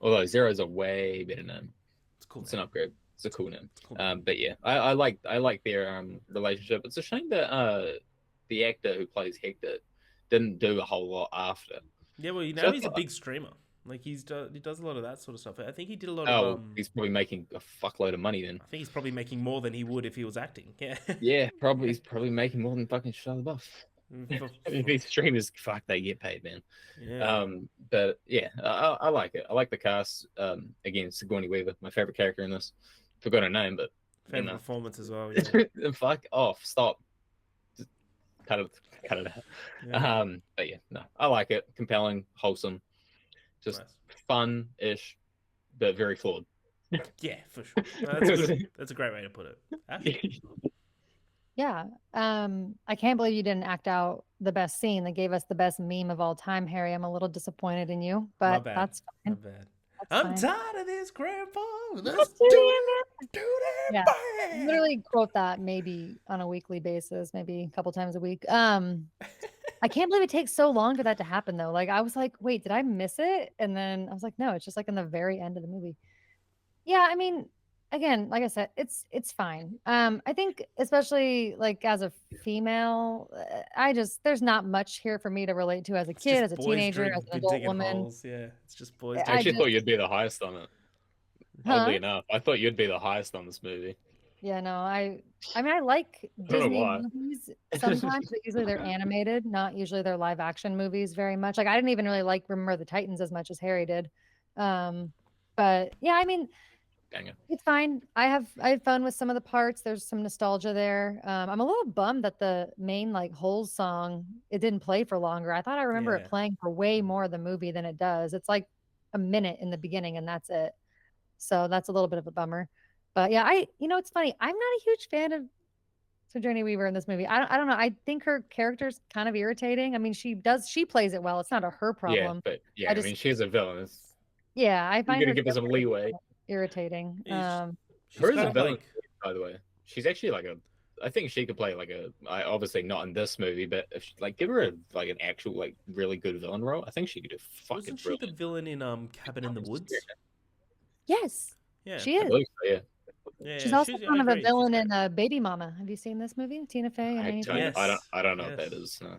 Although Zero's a way better name. It's cool. It's an upgrade. It's a cool name. Cool. But yeah, I like their relationship. It's a shame that the actor who plays Hector didn't do a whole lot after. Yeah, well, now he's a big streamer. Like he does a lot of that sort of stuff. I think he did a lot of. He's probably making a fuckload of money then. I think he's probably making more than he would if he was acting. Yeah. Yeah, probably he's probably making more than fucking Shia LaBeouf. These streamers, fuck, they get paid, man. Yeah. But yeah, I like it. I like the cast. Again, Sigourney Weaver, my favorite character in this. Forgot her name, but favorite performance as well. Yeah. Fuck off! Stop. Just cut it out. Yeah. But yeah, no, I like it. Compelling, wholesome, just Nice. fun-ish, but very flawed. Yeah, for sure. That's a great way to put it. Ash? Yeah. I can't believe you didn't act out the best scene that gave us the best meme of all time, Harry. I'm a little disappointed in you, My but bad. that's My fine. bad. That's I'm fine. tired of this, Grandpa. Let's do that. Yeah. Bang. Literally quote that maybe on a weekly basis, maybe a couple times a week. I can't believe it takes so long for that to happen though. Like I was like, wait, did I miss it? And then I was like, no, it's just like in the very end of the movie. Yeah, I mean, again, like I said, it's fine. I think especially like as a female, there's not much here for me to relate to as a It's kid, just as a boys teenager, as an adult digging woman. holes. Yeah, it's just boys I I digging actually just, thought holes. you'd be the highest on it. huh? Oddly enough, I thought you'd be the highest on this movie. Yeah, no, I mean, I like I don't know Disney why. movies sometimes, but usually they're animated, not usually they're live action movies very much. Like I didn't even really like Remember the Titans as much as Harry did. But yeah, I mean, Dang it. it's fine. I had fun with some of the parts. There's some nostalgia there. I'm a little bummed that the main like Holes song it didn't play for longer. I thought I remember it Yeah. playing for way more of the movie than it does. It's like a minute in the beginning and that's it. So that's a little bit of a bummer. But yeah, it's funny. I'm not a huge fan of Sojourner Weaver in this movie. I don't know. I think her character's kind of irritating. I mean, she plays it well. It's not a her Yeah, problem. but yeah, I I mean, just she's a villain. yeah, I You find gotta her give her some leeway. irritating. She's Her as kind a of villain, like by the way, she's actually like a. I think she could play like a. Obviously not in this movie, but if she, like give her like an actual like really good villain role, I think she could do fucking wasn't she brilliant. the villain in Cabin in the Woods? Yes, Yeah, she I is. believe so, yeah. yeah. She's also I kind of a agree. She's villain great. in Baby Mama. Have you seen this movie? Tina Fey and I Annie don't. Topaz? Yes. I don't know what that Yes. is. No.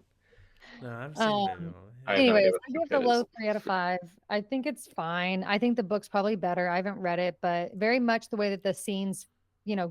No, I haven't seen Baby Um, Mama. I have no idea anyways, what I the give fuck it a that is. low 3 out of 5. I think it's fine. I think the book's probably better. I haven't read it, but very much the way that the scenes,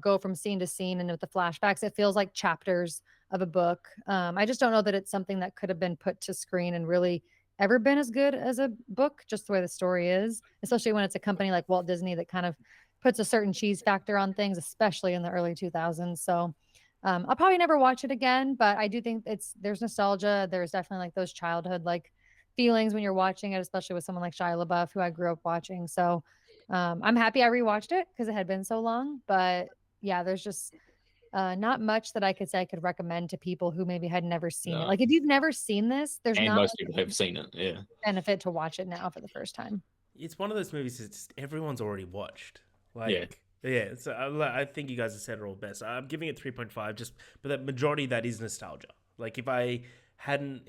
go from scene to scene and with the flashbacks, it feels like chapters of a book. I just don't know that it's something that could have been put to screen and really ever been as good as a book, just the way the story is, especially when it's a company like Walt Disney that kind of puts a certain cheese factor on things, especially in the early 2000s. So I'll probably never watch it again, but I do think there's nostalgia. There's definitely like those childhood like feelings when you're watching it, especially with someone like Shia LaBeouf, who I grew up watching. So I'm happy I rewatched it because it had been so long. But yeah, there's just not much that I could say I could recommend to people who maybe had never seen it. No. Like if you've never seen this, there's And not most like people have seen it. Yeah. benefit to watch it now for the first time. It's one of those movies that just everyone's already watched. Yeah. Like, yeah. So I think you guys have said it all best. I'm giving it 3.5, but the majority of that is nostalgia. Like if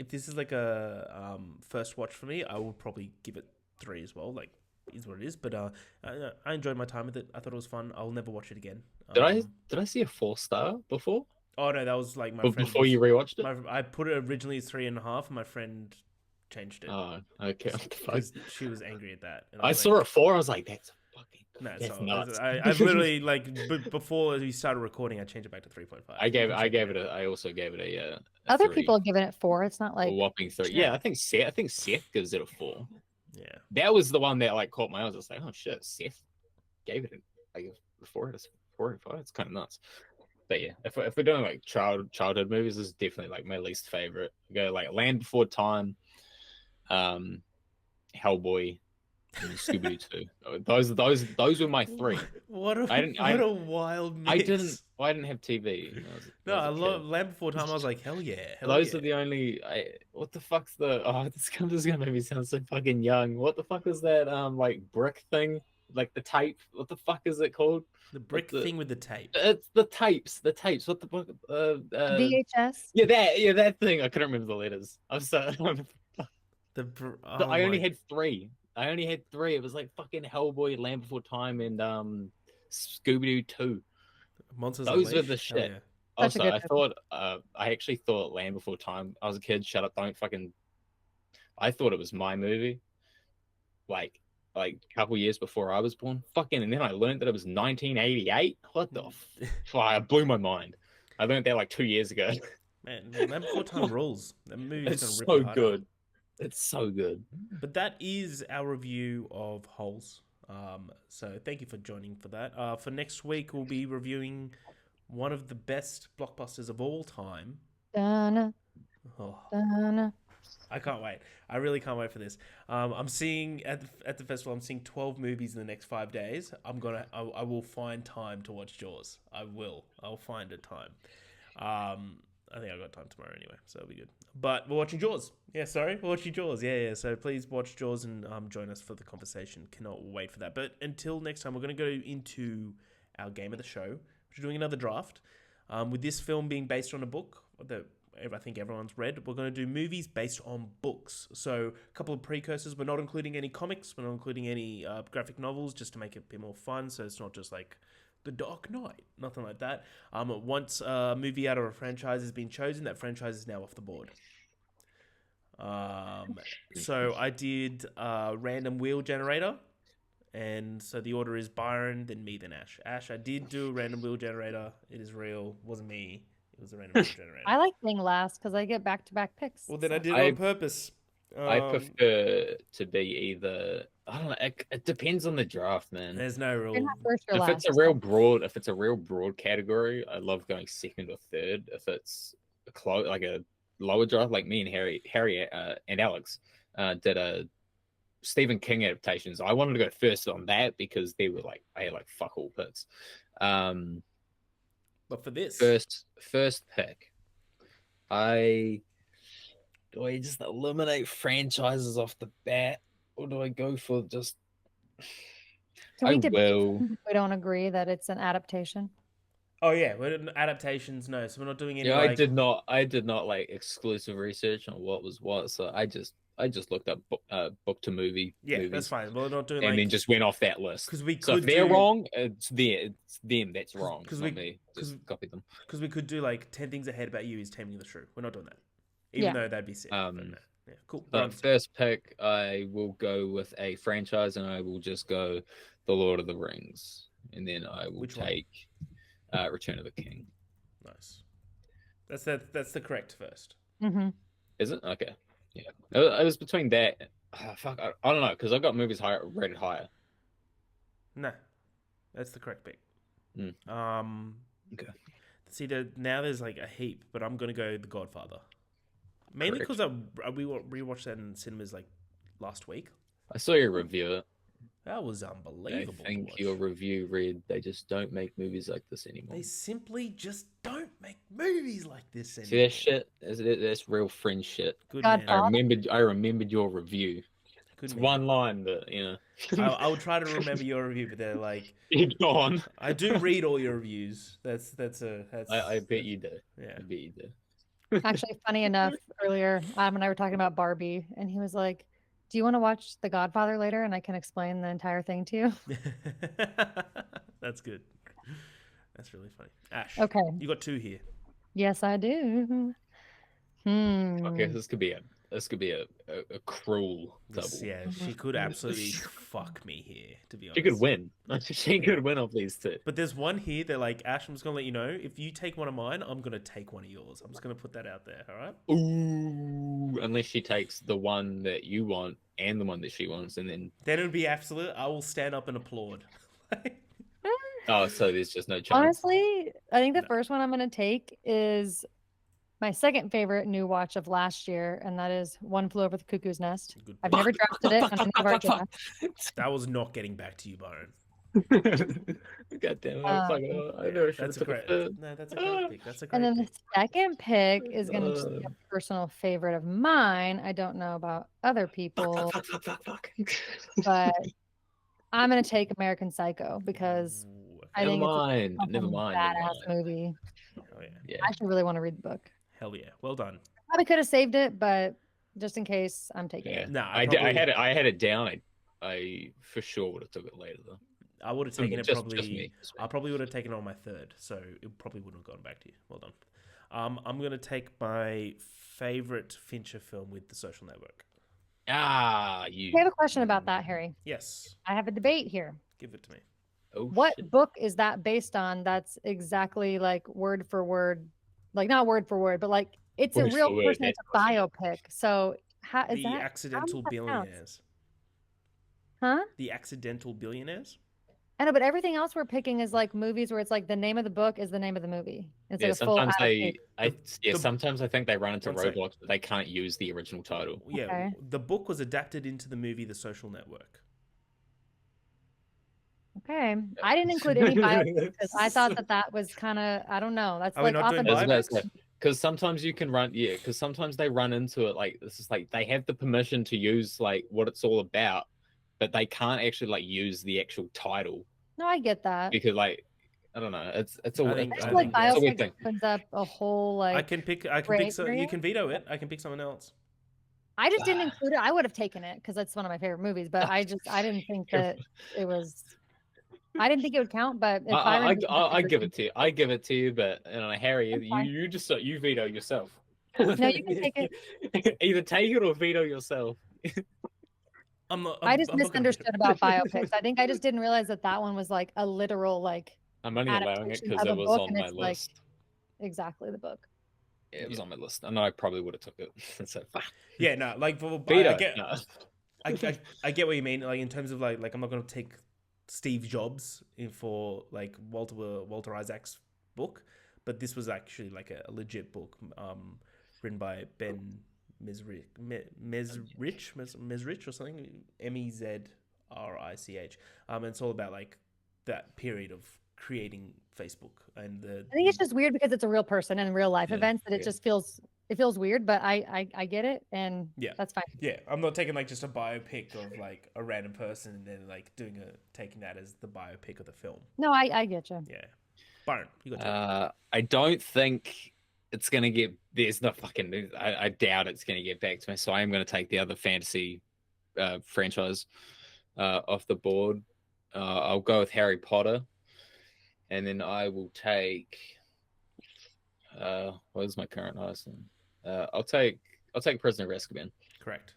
this is like a first watch for me, I would probably give it 3 as well. Like, is what it is. But I enjoyed my time with it. I thought it was fun. I'll never watch it again. Did I see a 4-star before? Oh no, that was like my But friend. before you rewatched it? I put it originally as 3.5, and my friend changed it Oh, okay. What the fuck? because she was angry at that. And I was saw like, it 4. I was like, that's fucking. No, That's so nuts. I've literally before we started recording, I changed it back to 3.5. I also gave it a Other 3, people have given it 4. It's not a like whopping 3. Yeah, I think Seth gives it a 4. Yeah, That was the one that like caught my eye. I was just like, oh shit, Seth gave it like a 4 out of 5. It's kind of nuts. But yeah, if we're doing like childhood movies, this is definitely like my least favorite. Go like Land Before Time, Hellboy, and Scooby Doo 2. Those were my 3. What a wild mix. I didn't have TV. No, I love Land Before Time. I was like, hell yeah. Those are the only. What the fuck's the? Oh, this is gonna make me sound so fucking young. What the fuck is that? Like brick thing, like the tape. What the fuck is it called? The brick thing with the tape. It's the tapes. The tapes. What the fuck? VHS. Yeah, that thing. I couldn't remember the letters. I'm sorry. I only had 3. It was like fucking Hellboy, Land Before Time, and Scooby Doo 2. Monsters. Those were Unleashed. the shit. Such a Also, good I actually thought Land Before Time. I was a kid. Shut up! Don't fucking. I thought it was my movie. Like a couple years before I was born. Fucking, and then I learned that it was 1988. What the? It blew my mind. I learned that like 2 years ago. Man, Land Before Time rules. That movie's It's gonna rip so it good. It's so good. But that is our review of Holes. So thank you for joining for that. For next week, we'll be reviewing one of the best blockbusters of all time. Dun, Oh, dun. I can't wait. I really can't wait for this. I'm seeing at the festival. I'm seeing 12 movies in the next 5 days. I will find time to watch Jaws. I'll find a time. I think I've got time tomorrow anyway, so it'll be good. But we're watching Jaws. Yeah, sorry. We're watching Jaws. Yeah. So please watch Jaws and join us for the conversation. Cannot wait for that. But until next time, we're going to go into our game of the show. We're doing another draft. With this film being based on a book, I think everyone's read. We're going to do movies based on books. So a couple of precursors. We're not including any comics. We're not including any graphic novels, just to make it a bit more fun. So it's not just like The Dark Knight, nothing like that. Once a movie out of a franchise has been chosen, that franchise is now off the board. So I did random wheel generator. And so the order is Byron, then me, then Ash. Ash, I did do a random wheel generator. It is real. It wasn't me. It was a random wheel generator. I like being last because I get back-to-back picks. Well, then I did it on purpose. I prefer to be either. I don't know. It depends on the draft, man. There's no rule. You're not first or If last. it's a real broad category, I love going second or third. If it's like a lower draft, like me and Harry and Alex did a Stephen King adaptations. I wanted to go first on that because they were like I had like fuck all picks. But for this first pick, do I just eliminate franchises off the bat, or do I go for just? Can we I debate will. if we don't agree that it's an adaptation? Oh yeah, we're doing adaptations. No, so we're not doing any. Yeah, like... I did not like exclusive research on what was what. So I just looked up book to movie. Yeah, movies, that's fine. We're not doing and like... then just went off that list. Because we could So if they're wrong, it's them that's wrong. Because me. Just copy them. Because we could do like 10 things I hate about you is Taming the Shrew. We're not doing that, even though that'd be sick. But no. Yeah, cool. But first pick, I will go with a franchise, and I will just go The Lord of the Rings, and then I will take Return of the King. Nice. That's the correct first. Mm-hmm. Is it? Okay. Yeah. It was between that. Fuck. I don't know because I've got movies rated higher. No, that's the correct pick. Okay. See, now there's like a heap, but I'm gonna go The Godfather. Mainly because we rewatched that in cinemas like last week. I saw your review. That was unbelievable. I think your review read, they just don't make movies like this anymore. They simply just don't make movies like this anymore. See that shit? That's real fringe shit. Good man. I remembered your review. It's one line, but you know. I will try to remember your review, but they're like you're gone. I do read all your reviews. I bet you do. Yeah. I bet you do. Actually, funny enough, earlier Adam and I were talking about Barbie, and he was like, "Do you want to watch The Godfather later, and I can explain the entire thing to you?" That's good. That's really funny. Ash, okay, you got 2 here. Yes, I do. Okay, this could be a cruel double. Yeah, she could absolutely fuck me here, to be honest. She could win. She could win off these 2. But there's one here that, like, Ash, I'm just going to let you know, if you take one of mine, I'm going to take one of yours. I'm just going to put that out there, all right? Ooh, unless she takes the one that you want and the one that she wants, and then... Then it would be absolute. I will stand up and applaud. Oh, so there's just no chance. Honestly, I think the first one I'm going to take is my second favorite new watch of last year, and that is One Flew Over the Cuckoo's Nest. I've never drafted it. I'm never draft. That was not getting back to you, Byron. God damn it! I never should have correct. No, that's a great pick. That's a great And then pick. the second pick is going to just be a personal favorite of mine. I don't know about other people, but I'm going to take American Psycho because I think it's a badass movie. Oh, yeah. I actually really want to read the book. Hell yeah. Well done. Probably could have saved it, but just in case, I'm taking it. No, I had it down. I for sure would have took it later though. I would have taken it just probably. me. I probably would have taken it on my third, so it probably wouldn't have gone back to you. Well done. I'm gonna take my favorite Fincher film with The Social Network. I have a question about that, Harry. Yes. I have a debate here. Give it to me. Oh, what shit. book is that based on? That's exactly like word for word, like not word for word, but like it's Word a real for word, person. It's a biopic. So how is The that? Accidental how does that count? Billionaires. Huh? The Accidental Billionaires. I know, but everything else we're picking is like movies where it's like the name of the book is the name of the movie. It's like a full sometimes adaptation. sometimes I think they run into One sec. roadblocks, but they can't use the original title. Yeah, Okay. the book was adapted into the movie The Social Network. Okay, I didn't include any biopics because I thought that was kind of, I don't know. That's Are we like not often doing biopics? Because sometimes you can run, because sometimes they run into it like this is like they have the permission to use like what it's all about, but they can't actually like use the actual title No, I get that. because like I don't know. It's I a think- it's I a feel like yeah. it's a weird biopic thing. opens up a whole I like. can pick. gray So you area? can veto it. I can pick someone else. I just didn't include it. I would have taken it because that's one of my favorite movies, but I didn't think that it was. I didn't think it would count, but if Byron doesn't I give disagree- it to you. I give it to you, but Harry, That's fine. you just you veto yourself. No, you can take it. Either take it or veto yourself. I'm not. I just I'm not gonna veto misunderstood about biopics. I think I just didn't realize that one was like a literal like I'm only allowing it adaptation because of it a was book, on and my it's like list. exactly the book. Yeah, it was on my list. I know I probably would have took it. So fuck. Yeah, no, like for, Veto. I get, No. I get what you mean. Like in terms of like I'm not gonna take Steve Jobs in for like Walter Isaac's book, but this was actually like a legit book, written by Ben Mesrich or something, Mezrich. And it's all about like that period of creating Facebook and the. I think it's just weird because it's a real person and real life Yeah, events that it yeah. just feels weird, but I get it, and Yeah. that's fine. Yeah, I'm not taking like just a biopic of like a random person and then like taking that as the biopic of the film. No, I get you. Yeah, Byron, you got I don't think it's gonna get. There's no fucking. I doubt it's gonna get back to me. So I am gonna take the other fantasy franchise off the board. I'll go with Harry Potter, and then I will take. What is my current highest one? I'll take Prisoner of Azkaban. correct.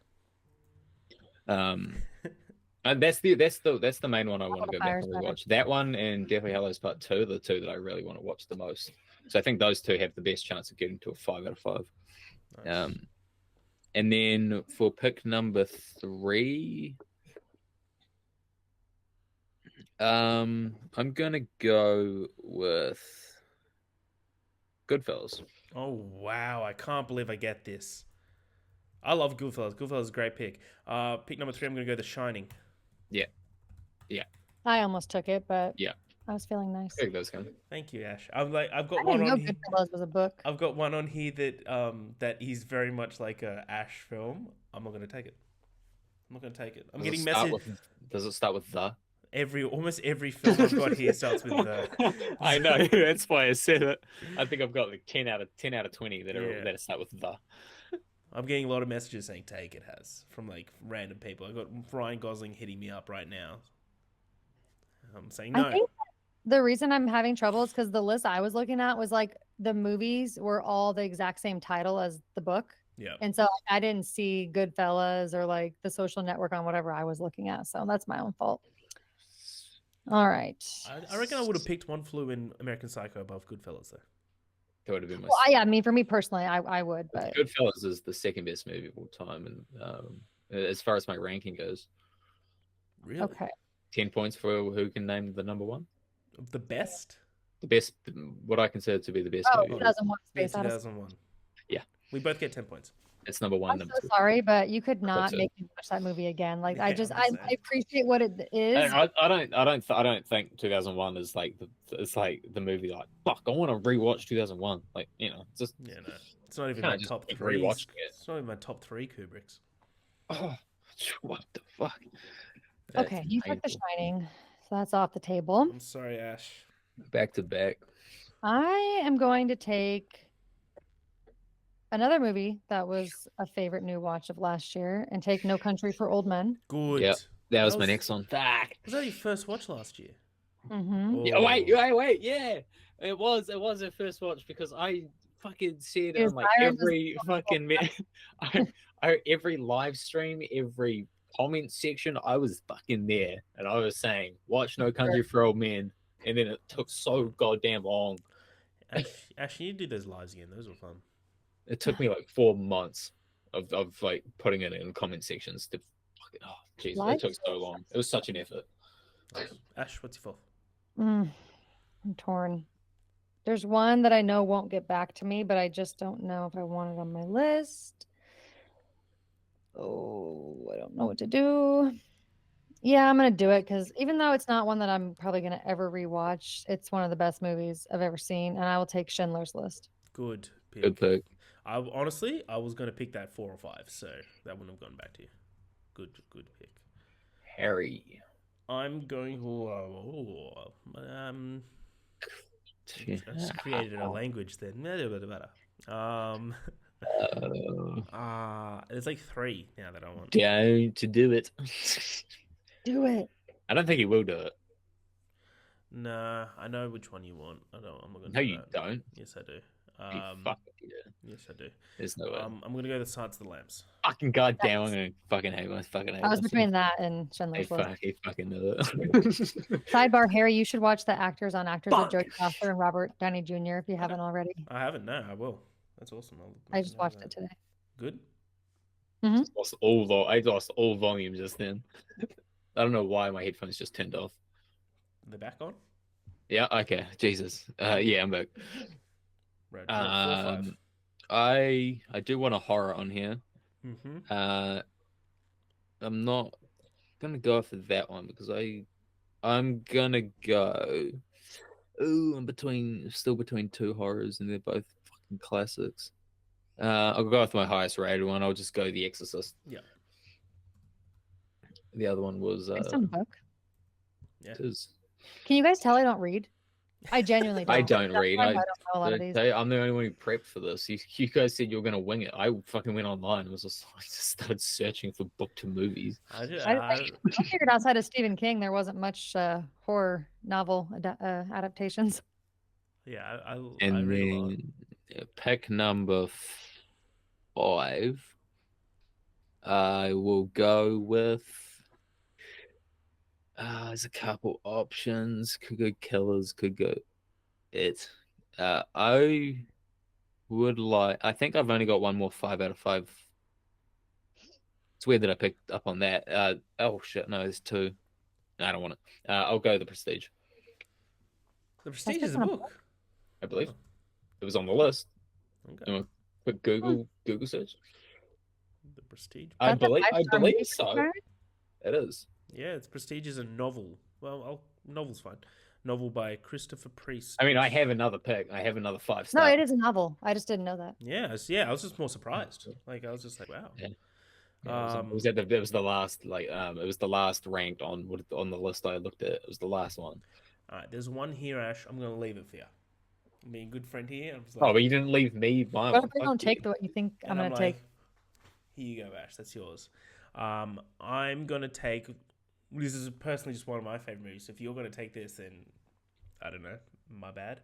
And that's the main one I want to go back Fire's and better. rewatch. That one and Deathly Hallows Part 2 are the two that I really want to watch the most. So I think those two have the best chance of getting to a 5 out of 5. Nice. And then for pick number 3, I'm gonna go with Goodfellas. Oh wow, I can't believe I get this. I love Goodfellas. Goodfellas is a great pick. Pick number 3, I'm gonna go The Shining. I almost took it, but Yeah. I was feeling nice. I think those kind. Thank you, Ash. I've I got one didn't know on here. Goodfellas was a book. I've got one on here that is very much like a Ash film. I'm not gonna take it. I'm not gonna take it. I'm getting message. Does it start with the? Almost every film I've got here starts with the. I know. That's why I said it. I think I've got like 10 out of 20 that Yeah. that start with the. I'm getting a lot of messages saying take it has from like random people. I got Ryan Gosling hitting me up right now. I'm saying no. I think the reason I'm having trouble is because the list I was looking at was like the movies were all the exact same title as the book. Yeah. And so I didn't see Goodfellas or like The Social Network on whatever I was looking at. So that's my own fault. All right. I reckon I would have picked One Flew in American Psycho above Goodfellas though. That would have been my. Well, I mean, for me personally, I would, but Goodfellas is the second best movie of all time, and as far as my ranking goes, Really? okay. 10 points for who can name the number one. The best? The best, what I consider to be the best Oh, movie. 2001 Yeah, Space Odyssey. 2001. Yeah. We both get 10 points. It's number one. I'm Number so two. sorry, but you could not so. make me watch that movie again. Like Yeah, I I'm the same. appreciate what it is. I don't think 2001 is like it's like the movie like fuck. I want to rewatch 2001. Like just Yeah, no. It's not even Kinda my just top keep 3. rewatching it. It's not even my top 3 Kubricks. oh, what the fuck. Okay, That's you took The painful. Shining, so that's off the table. I'm sorry, Ash. Back to back. I am going to take another movie that was a favorite new watch of last year and take No Country for Old Men. Good. Yep. That was my was- next one. Fuck. Was that your first watch last year? Mm-hmm. Yeah, Oh. wait, yeah. It was her first watch because I fucking said Yes, on like Byron was every fucking every live stream, every comment section, I was fucking there and I was saying, watch No Country for Old Men, and then it took so goddamn long. Ash, you do those lives again. Those were fun. It took me like 4 months of like putting it in comment sections to fucking jeez, Live it took so long. It was such an effort. Ash, what's your 4th? I'm torn. There's one that I know won't get back to me, but I just don't know if I want it on my list. Oh, I don't know what to do. Yeah, I'm gonna do it because even though it's not one that I'm probably gonna ever rewatch, it's one of the best movies I've ever seen, and I will take Schindler's List. Good pick. Good pick. I was going to pick that 4 or 5, so that wouldn't have gone back to you. Good pick. Harry. I'm going. I just created a language then. There's like 3 now that I want. Down to do it. Do it. I don't think he will do it. Nah, I know which one you want. I'm not gonna No, do you that. don't. Yes, I do. You fucking do. Yes, I do. There's no way. I'm gonna go the Silence of the Lambs. Fucking goddamn, I'm gonna fucking hate myself. I was between that and He Schindler's List. fucking knew it. Sidebar, Harry, you should watch the Actors on Actors with Fuck. Jodie Foster and Robert Downey Jr. if you haven't already. I haven't. No, I will. That's awesome. I just watched it today. Good. I lost all volume just then. I don't know why my headphones just turned off. They're back on. Yeah. Okay. Jesus. Yeah, I'm back. Right. 4, 5. I do want a horror on here. Mm-hmm. I'm not gonna go for that one because I'm gonna go. Ooh, I'm still between 2 horrors and they're both fucking classics. I'll go with my highest rated one. I'll just go The Exorcist. Yeah. The other one was Based on the book. Yeah. Can you guys tell I don't read? I genuinely don't. I don't read. I don't know a lot of these. I'm the only one who prepped for this. You guys said you were gonna wing it. I fucking went online. I just started searching for book to movies. I figured outside of Stephen King, there wasn't much horror novel adaptations. Yeah, I And read a lot. then pick number 5. I will go with. There's a couple options. Could go Killers. Could go It. I would like. I think I've only got one more 5 out of 5. It's weird that I picked up on that. Oh shit! No, there's 2. No, I don't want it. I'll go The Prestige. The Prestige is a book. I believe it was on the list. Okay. Quick Google search. The Prestige. I That's a believe 5-star movie, so. Byron? It is. Yeah, it's Prestige is a novel. Well, novel's fine. Novel by Christopher Priest. I mean, I have another pick. I have another 5 No, star. it is a novel. I just didn't know that. Yeah, I was just more surprised. Like I was just like, wow. Yeah. It was the last it was the last ranked on the list I looked at. It was the last one. All right, there's one here, Ash. I'm gonna leave it for you. I'm being a good friend here. I'm just like, Oh, but you didn't leave me my What one. if I don't Fuck take you. the what you think I'm and gonna take? like, here you go, Ash. That's yours. I'm gonna take. This is personally just one of my favorite movies. So if you're gonna take this, then I don't know. My bad.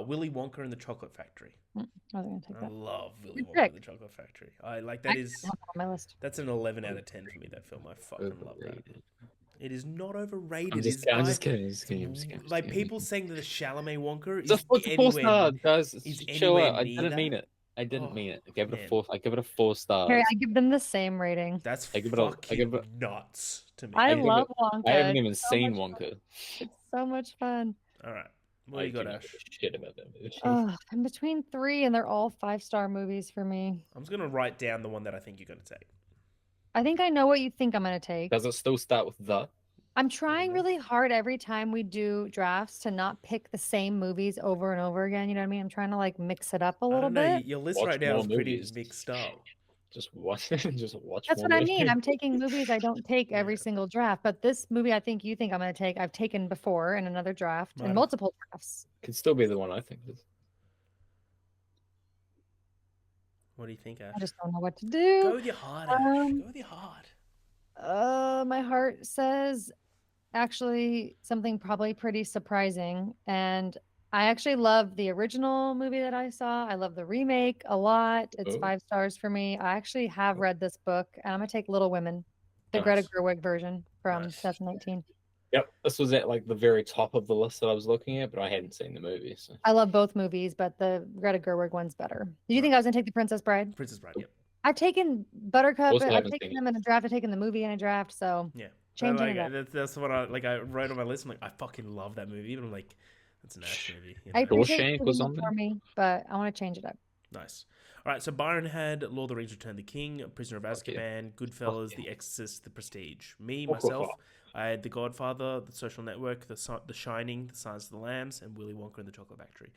Willy Wonka and the Chocolate Factory. I was gonna take I that. love Willy Good Wonka pick. and the Chocolate Factory. I like that. Is Have it on my list. that's an 11 out of 10 for me. That film. I fucking love that. Overrated. It is not overrated. I'm just kidding. Like people saying that the Chalamet Wonka It's a is 4 star, guys. is Chill anywhere out. I near didn't that? mean it. I didn't Oh, mean it. I gave it man. a 4. I give it a 4 stars. Harry, I give them the same rating. That's I give it fucking a- nuts to me. I give love it- Wonka. I haven't even It's so seen much fun. Wonka. It's so much fun. All right, what do you got, I Ash? give a shit about that movie. I'm between 3, and they're all 5-star movies for me. I'm just gonna write down the one that I think you're gonna take. I think I know what you think I'm gonna take. Does it still start with the? I'm trying Mhm. really hard every time we do drafts to not pick the same movies over and over again. You know what I mean? I'm trying to like mix it up a I little don't know. bit. Your list Watch right now more is pretty movies. mixed up. Just watch. Just watch. That's more what I movies. mean. I'm taking movies I don't take every Yeah. single draft, but this movie I think you think I'm going to take, I've taken before in another draft, Might in have. multiple drafts. Could still be the one I think it is. What do you think, Ash? I just don't know what to Go do. with your heart, Ash. Um, Go with your heart. My heart says actually something probably pretty surprising. And I actually love the original movie that I saw. I love the remake a lot. It's Oh. 5 stars for me. I actually have read this book, and I'm going to take Little Women, the Greta Nice. Gerwig version from Nice. 2018. Yep, this was at like the very top of the list that I was looking at, but I hadn't seen the movie. So. I love both movies, but the Greta Gerwig one's better. Do you think I was going to take The Princess Bride? Princess Bride. Yep. I've taken Buttercup. Also I've haven't taken seen them in a draft. I've taken the movie in a draft. So Yeah. changing Like, it up. that's what I like. I wrote on my list. I'm like, I fucking love that movie. But I'm like, that's an Ash movie. You I know? appreciate Shawshank you was doing on it for me, but I want to change it up. Nice. All right, so Byron had Lord of the Rings: Return of the King, Prisoner of Fuck yeah. Azkaban, Goodfellas, Fuck yeah. The Exorcist, The Prestige. Me, myself, I had The Godfather, The Social Network, The Shining, The Silence of the Lambs, and Willy Wonka and the Chocolate Factory.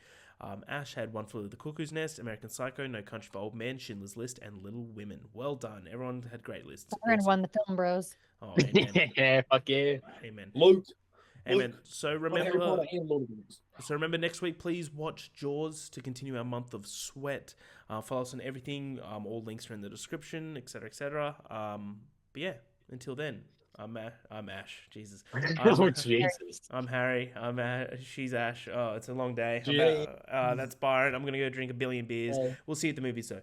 Ash had One Flew Over the Cuckoo's Nest, American Psycho, No Country for Old Men, Schindler's List, and Little Women. Well done. Everyone had great lists. Byron Awesome. won the Film Bros. Oh, amen. Yeah, fuck yeah. Amen. Luke. Amen. So Harry remember, Potter and Lord of the Rings. next week, please watch Jaws to continue our month of sweat. Follow us on everything. All links are in the description, etc., etc. But yeah, until then, I'm Ash. Jesus. Oh Jesus! I'm Harry. She's Ash. Oh, it's a long day. Gee. That's Byron. I'm gonna go drink a billion beers. Hey. We'll see you at the movies, so.